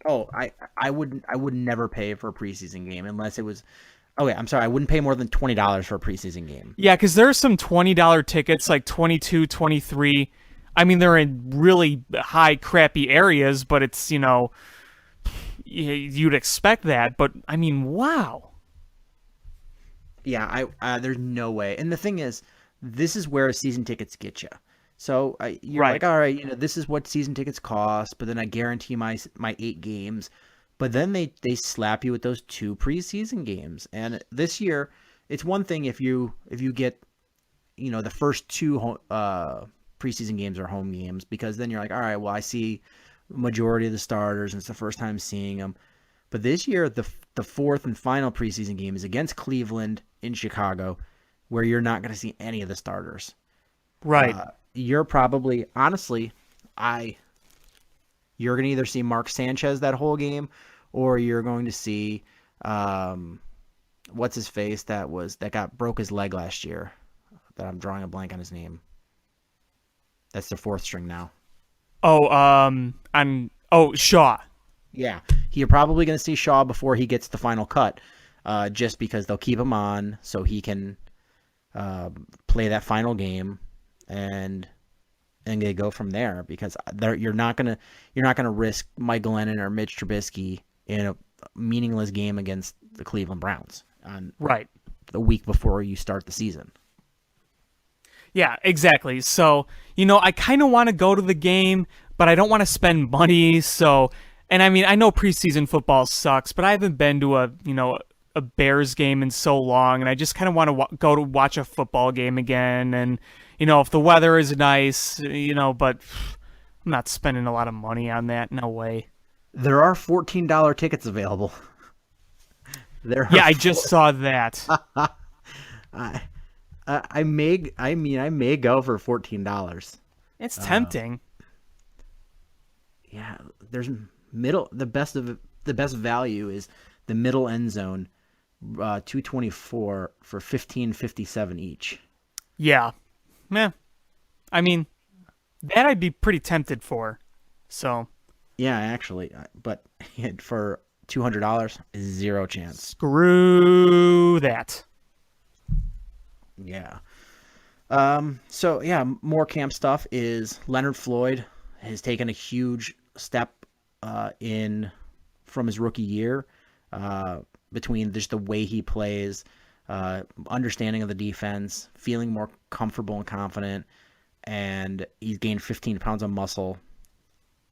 Oh, I would never pay for a preseason game unless it was. Okay, I'm sorry. I wouldn't pay more than $20 for a preseason game. Yeah, because there are some $20 tickets, like 22, 23. I mean, they're in really high, crappy areas, but it's, you'd expect that. But, I mean, wow. Yeah, there's no way. And the thing is, this is where season tickets get you. So you're Right. like, all right, this is what season tickets cost, but then I guarantee my 8 games. But then they slap you with those 2 preseason games. And this year, it's one thing if you get, the first 2 preseason games are home games, because then you're like, all right, well, I see majority of the starters and it's the first time seeing them. But this year, the 4th and final preseason game is against Cleveland in Chicago, where you're not going to see any of the starters. Right. You're probably, honestly, you're going to either see Mark Sanchez that whole game, or you're going to see, what's his face that broke his leg last year. That I'm drawing a blank on his name. That's the 4th string now. Shaw. Yeah, you're probably going to see Shaw before he gets the final cut, just because they'll keep him on so he can play that final game and they go from there, because you're not gonna risk Mike Glennon or Mitch Trubisky in a meaningless game against the Cleveland Browns on Right. the week before you start the season. Yeah, exactly. So, I kind of want to go to the game, but I don't want to spend money. So, and I mean, I know preseason football sucks, but I haven't been to a Bears game in so long, and I just kind of want to go to watch a football game again. And, if the weather is nice, but I'm not spending a lot of money on that. No way. There are $14 tickets available. I just saw that. I may go for $14. It's tempting. Yeah, there's the best value is the middle end zone, 224 for $15.57 each. Yeah. I mean, that I'd be pretty tempted for. So. Yeah, actually, but for $200, zero chance. Screw that. Yeah. So yeah, more camp stuff is Leonard Floyd has taken a huge step from his rookie year, between just the way he plays, understanding of the defense, feeling more comfortable and confident, and he's gained 15 pounds of muscle.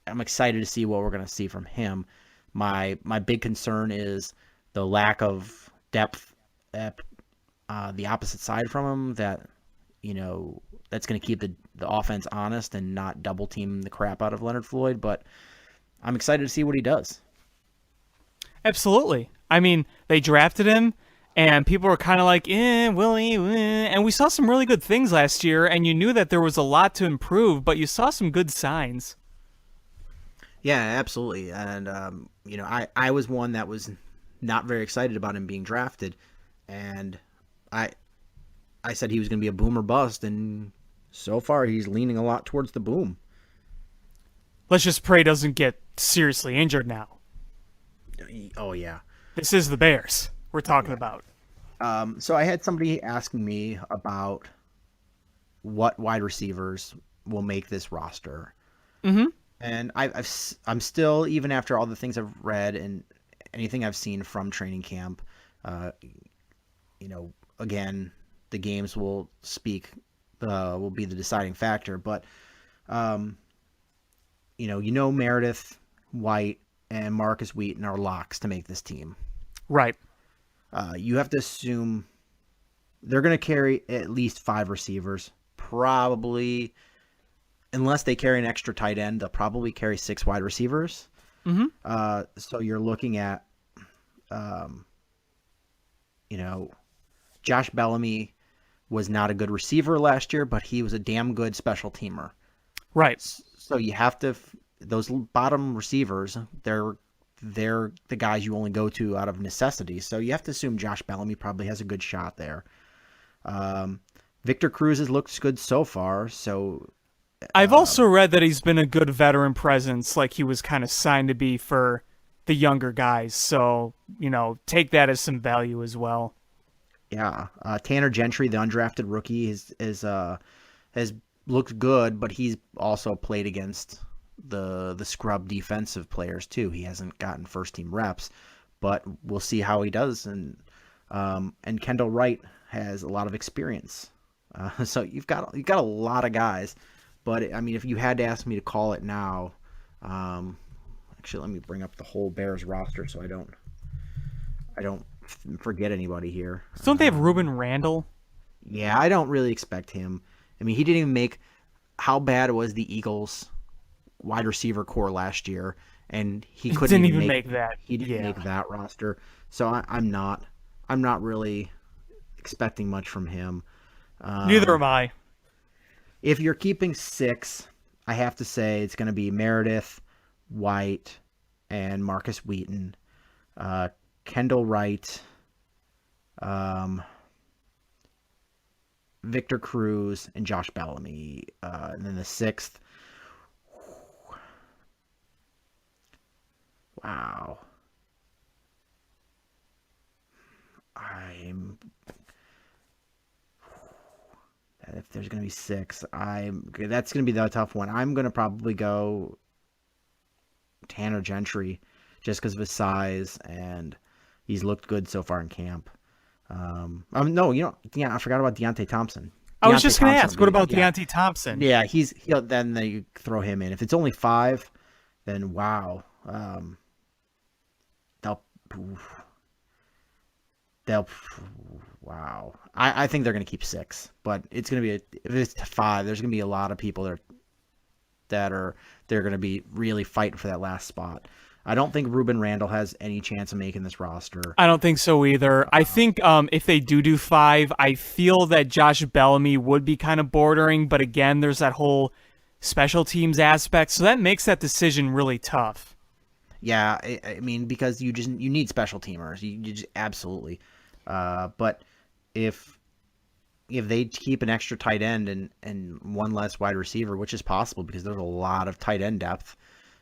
I'm excited to see what we're going to see from him. My big concern is the lack of depth at the opposite side from him, that's going to keep the offense honest and not double team the crap out of Leonard Floyd, but I'm excited to see what he does. Absolutely. I mean, they drafted him, and people were kind of like, will he? And we saw some really good things last year, and you knew that there was a lot to improve, but you saw some good signs. Yeah, absolutely. And, I was one that was not very excited about him being drafted, and I said he was going to be a boom or bust, and so far he's leaning a lot towards the boom. Let's just pray he doesn't get seriously injured now. Oh, yeah. This is the Bears we're talking about. So I had somebody asking me about what wide receivers will make this roster. Mm-hmm. And I'm still, even after all the things I've read and anything I've seen from training camp, again, the games will be the deciding factor. But, Meredith, White, and Marcus Wheaton are locks to make this team. Right. You have to assume they're going to carry at least 5 receivers, probably. Unless they carry an extra tight end, they'll probably carry 6 wide receivers. Mm-hmm. So you're looking at, Josh Bellamy was not a good receiver last year, but he was a damn good special teamer. Right. So you have to those bottom receivers. They're the guys you only go to out of necessity. So you have to assume Josh Bellamy probably has a good shot there. Victor Cruz has looked good so far. So I've also read that he's been a good veteran presence, like he was kind of signed to be for the younger guys. So, take that as some value as well. yeah, Tanner Gentry, the undrafted rookie, has looked good, but he's also played against the scrub defensive players too. He hasn't gotten first team reps, but we'll see how he does. And Kendall Wright has a lot of experience. So you've got a lot of guys. But I mean, if you had to ask me to call it now, actually, let me bring up the whole Bears roster so I don't forget anybody here. So don't they have Ruben Randall? Yeah, I don't really expect him. I mean, he didn't even make how bad was the Eagles wide receiver core last year, and he couldn't even make that. He didn't make that roster, so I'm not really expecting much from him. Neither am I. If you're keeping 6, I have to say it's going to be Meredith, White, and Marcus Wheaton, Kendall Wright, Victor Cruz, and Josh Bellamy. And then the 6th, wow. If there's going to be 6, that's going to be the tough one. I'm going to probably go Tanner Gentry just because of his size, and he's looked good so far in camp. No, I forgot about Deontay Thompson. I was just going to ask, what about Deontay Thompson? Yeah, then they throw him in. If it's only 5, then wow. They'll wow. I think they're going to keep 6, but it's going to be if it's 5, there's going to be a lot of people they're going to be really fighting for that last spot. I don't think Ruben Randall has any chance of making this roster. I don't think so either. I think if they do 5, I feel that Josh Bellamy would be kind of bordering, but again, there's that whole special teams aspect, so that makes that decision really tough. Yeah, I mean, because you need special teamers. You just absolutely. But if they keep an extra tight end and one less wide receiver, which is possible because there's a lot of tight end depth,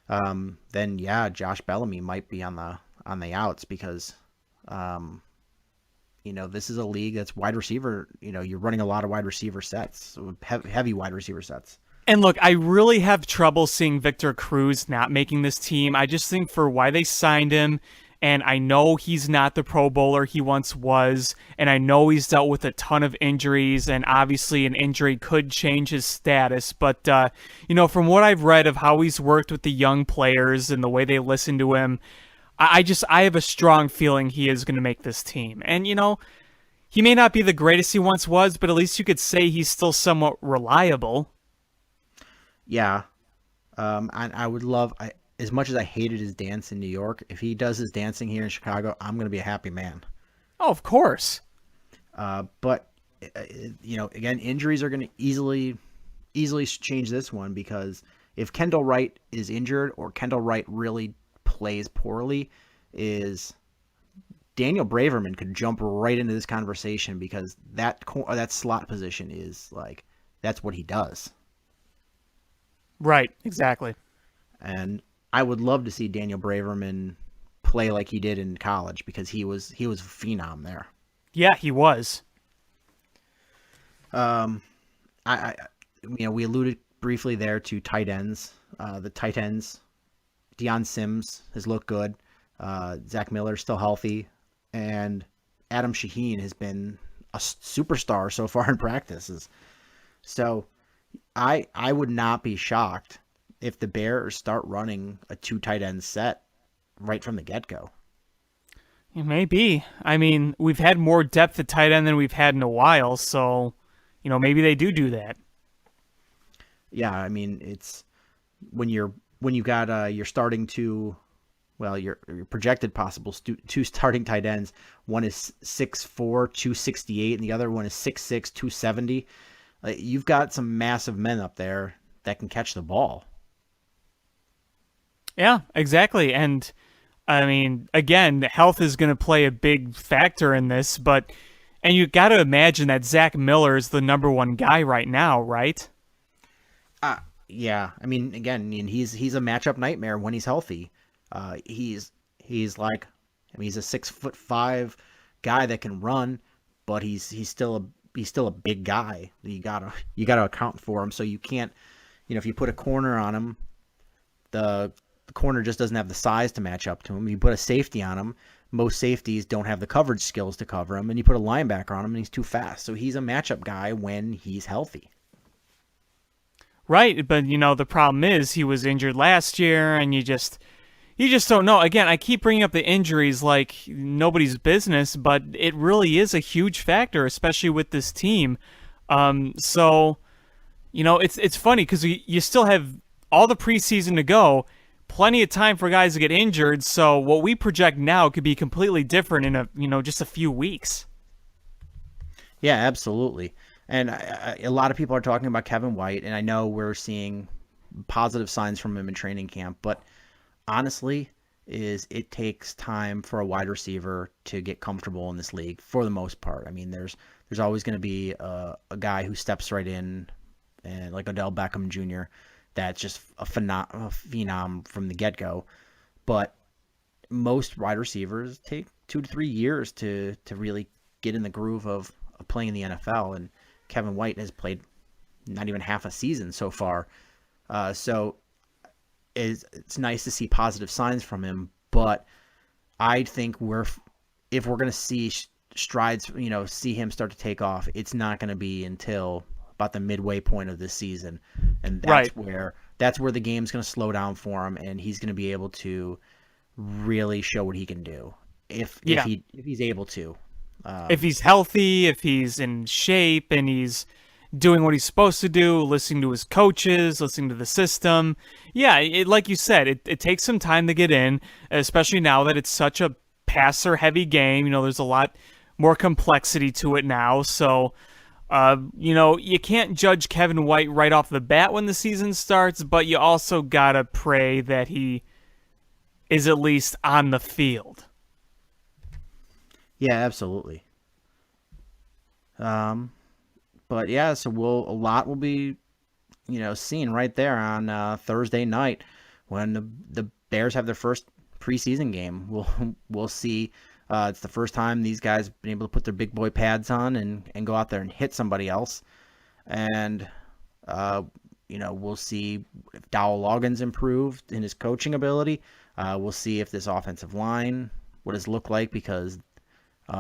then yeah, Josh Bellamy might be on the outs because this is a league that's wide receiver. You're running a lot of wide receiver sets, heavy wide receiver sets. And look, I really have trouble seeing Victor Cruz not making this team. I just think for why they signed him, and I know he's not the Pro Bowler he once was, and I know he's dealt with a ton of injuries, and obviously an injury could change his status. But, from what I've read of how he's worked with the young players and the way they listen to him, I have a strong feeling he is going to make this team. And, he may not be the greatest he once was, but at least you could say he's still somewhat reliable. Yeah. I would love, as much as I hated his dance in New York, if he does his dancing here in Chicago, I'm going to be a happy man. Oh, of course. But, again, injuries are going to easily change this one because if Kendall Wright is injured or Kendall Wright really plays poorly, is Daniel Braverman could jump right into this conversation because that slot position is like, that's what he does. Right, exactly. And I would love to see Daniel Braverman play like he did in college because he was a phenom there. Yeah, he was. We alluded briefly there to tight ends. The tight ends, Deion Sims has looked good. Zach Miller's still healthy, and Adam Shaheen has been a superstar so far in practices. So I would not be shocked if the Bears start running a 2 tight end set right from the get-go. It may be. I mean, we've had more depth at tight end than we've had in a while, so, maybe they do that. Yeah, I mean, it's when you got your starting 2, well, your projected possible 2 starting tight ends. One is 6'4", 268, and the other one is 6'6", 270. You've got some massive men up there that can catch the ball. Yeah, exactly. And I mean, again, health is going to play a big factor in this, and you got to imagine that Zach Miller is the number one guy right now, right? Yeah. I mean, again, he's a matchup nightmare when he's healthy. He's like, I mean, he's a 6'5" guy that can run, but he's still a big guy. You gotta account for him. So you can't, if you put a corner on him, the corner just doesn't have the size to match up to him. You put a safety on him, most safeties don't have the coverage skills to cover him, and you put a linebacker on him, and he's too fast. So he's a matchup guy when he's healthy. Right, but the problem is he was injured last year, and you just don't know. Again, I keep bringing up the injuries like nobody's business, but it really is a huge factor, especially with this team. So it's funny because you still have all the preseason to go, plenty of time for guys to get injured. So what we project now could be completely different in just a few weeks. Yeah, absolutely. And a lot of people are talking about Kevin White, and I know we're seeing positive signs from him in training camp, but honestly, it takes time for a wide receiver to get comfortable in this league for the most part. I mean, there's always going to be a guy who steps right in, and like Odell Beckham Jr., that's just a phenom from the get-go. But most wide receivers take 2 to 3 years to really get in the groove of playing in the NFL, and Kevin White has played not even half a season so far. So it's nice to see positive signs from him, but I think if we're going to see strides, see him start to take off, it's not going to be until about the midway point of this season, and that's where the game's going to slow down for him, and he's going to be able to really show what he can do if he's able to. If he's healthy, if he's in shape, and he's doing what he's supposed to do, listening to his coaches, listening to the system. Yeah, like you said, it takes some time to get in, especially now that it's such a passer-heavy game. There's a lot more complexity to it now. So, you can't judge Kevin White right off the bat when the season starts, but you also got to pray that he is at least on the field. Yeah, absolutely. But yeah, so a lot will be, seen right there on Thursday night when the Bears have their first preseason game. We'll see. It's the first time these guys have been able to put their big boy pads on and go out there and hit somebody else. And we'll see if Dowell Loggins improved in his coaching ability. We'll see if this offensive line, what does it look like, because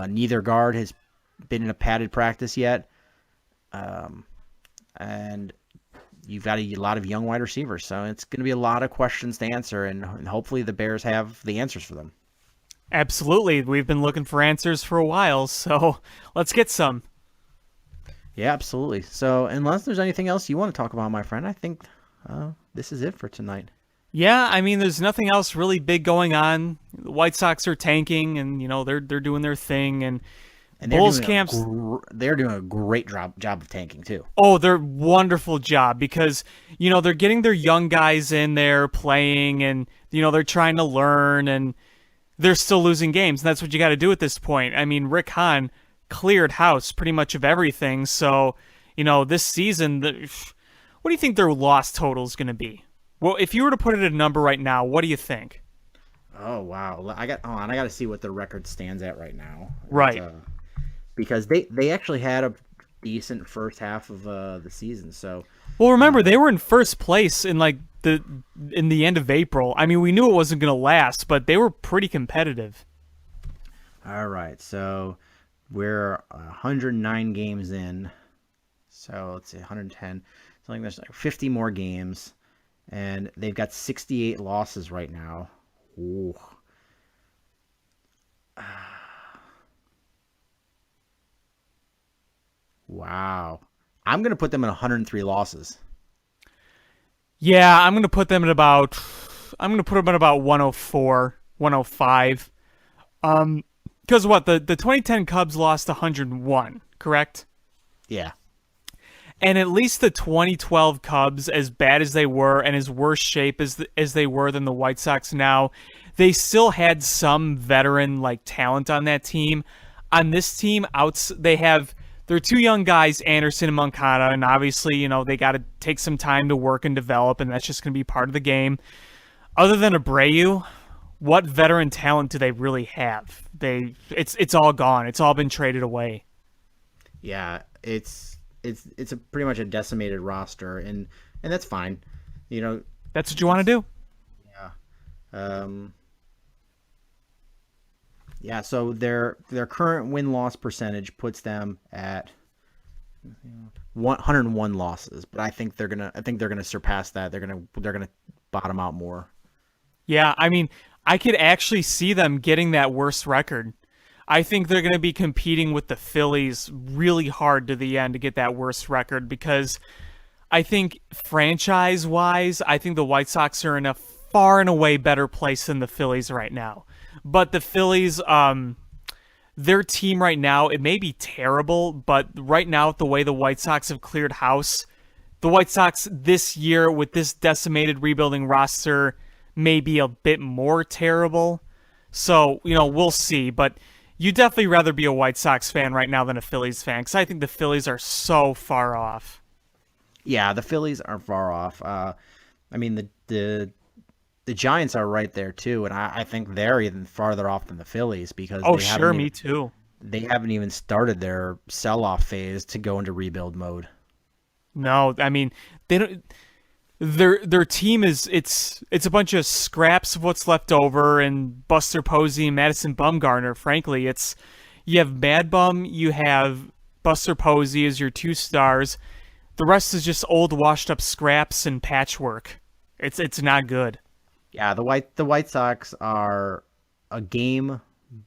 neither guard has been in a padded practice yet. And you've got a lot of young wide receivers, so it's going to be a lot of questions to answer, and hopefully the Bears have the answers for them. Absolutely. We've been looking for answers for a while, so let's get some. Yeah, absolutely. So unless there's anything else you want to talk about, my friend, I think this is it for tonight. Yeah, I mean, there's nothing else really big going on. The White Sox are tanking, and they're doing their thing, and Bulls camps. They're doing a great job of tanking too. Oh, they're wonderful job because they're getting their young guys in there playing, and they're trying to learn, and they're still losing games. And that's what you got to do at this point. I mean, Rick Hahn cleared house pretty much of everything. So this season, what do you think their loss total is going to be? Well, if you were to put it at a number right now, what do you think? Oh wow, I got to see what the record stands at right now. Right. Because they actually had a decent first half of the season. So, well, remember they were in first place in the end of April. I mean, we knew it wasn't going to last, but they were pretty competitive. All right, so we're 109 games in. So let's see, 110. So there's 50 more games, and they've got 68 losses right now. Ooh. Wow. I'm going to put them at 103 losses. Yeah, I'm going to put them at about 104, 105. Because what, the 2010 Cubs lost 101, correct? Yeah. And at least the 2012 Cubs, as bad as they were and as worse shape as they were than the White Sox now, they still had some veteran like talent on that team. On this team, they're two young guys, Anderson and Moncada, and obviously, they got to take some time to work and develop, and that's just going to be part of the game. Other than Abreu, what veteran talent do they really have? It's all gone. It's all been traded away. Yeah, it's pretty much a decimated roster, and that's fine. That's what you want to do. Yeah. Yeah, so their current win-loss percentage puts them at 101 losses, but I think they're gonna surpass that. They're gonna bottom out more. Yeah, I mean, I could actually see them getting that worst record. I think they're going to be competing with the Phillies really hard to the end to get that worst record, because I think franchise-wise, I think the White Sox are in a far and away better place than the Phillies right now. But the Phillies, their team right now, it may be terrible, but right now with the way the White Sox have cleared house, the White Sox this year with this decimated rebuilding roster may be a bit more terrible. So, we'll see, but you'd definitely rather be a White Sox fan right now than a Phillies fan, because I think the Phillies are so far off. Yeah, the Phillies are far off. I mean, the Giants are right there too, and I think they're even farther off than the Phillies, because Me too. They haven't even started their sell-off phase to go into rebuild mode. No, I mean, they don't. Their team it's a bunch of scraps of what's left over, and Buster Posey and Madison Bumgarner. Frankly, you have Mad Bum, you have Buster Posey as your two stars. The rest is just old, washed up scraps and patchwork. It's not good. Yeah, the White Sox are a game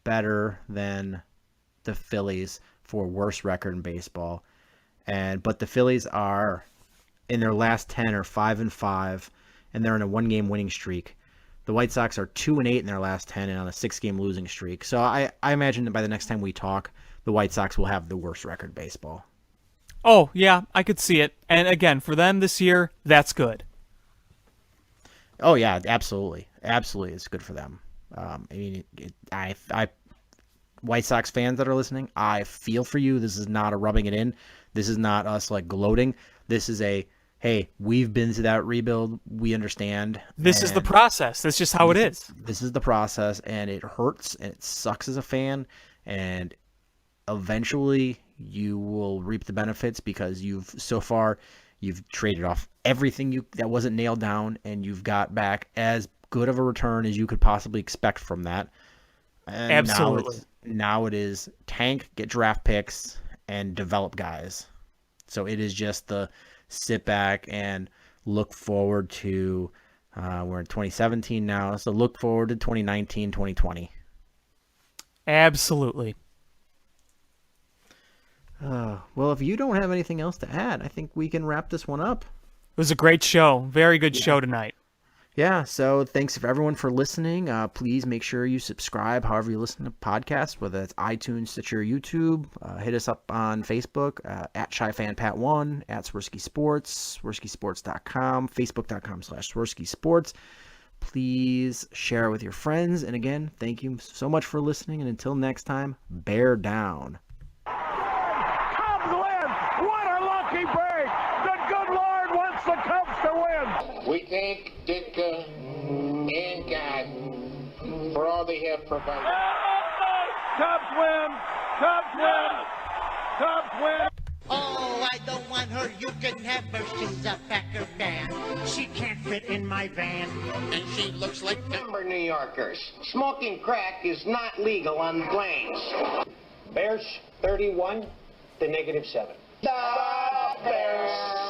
better than the Phillies for worst record in baseball, but the Phillies are, in their last 10, are 5-5, and they're in a 1-game winning streak. The White Sox are 2-8 in their last 10 and on a 6-game losing streak. So I imagine that by the next time we talk, the White Sox will have the worst record in baseball. Oh, yeah, I could see it. And again, for them this year, that's good. Oh, yeah, absolutely. Absolutely, it's good for them. White Sox fans that are listening, I feel for you. This is not a rubbing it in. This is not us gloating. This is hey, we've been to that rebuild. We understand. This is the process. That's just how it is. This is the process, and it hurts, and it sucks as a fan, and eventually you will reap the benefits, because you've traded off everything that wasn't nailed down, and you've got back as good of a return as you could possibly expect from that. And absolutely. Now it is tank, get draft picks, and develop guys. So it is just the sit back and look forward to, we're in 2017 now, so look forward to 2019, 2020. Absolutely. Well, if you don't have anything else to add, I think we can wrap this one up. It was a great show. Very good show tonight. Yeah, so thanks for everyone for listening. Please make sure you subscribe however you listen to podcasts, whether it's iTunes, Stitcher, YouTube. Hit us up on Facebook, at ShyFanPat1, at Swerski Sports, SwerskiSports.com, Facebook.com/Swerski Sports. Please share it with your friends. And again, thank you so much for listening. And until next time, bear down. Cubs win! What a lucky break! The good Lord wants the Cubs to win! We thank Ditka and God for all they have provided. Cubs win! Cubs win! Cubs win! Oh, I don't want her. You can have her. She's a Packer fan. She can't fit in my van. And she looks like number New Yorkers. Smoking crack is not legal on the plains. Bears 31 to -7. The Bears.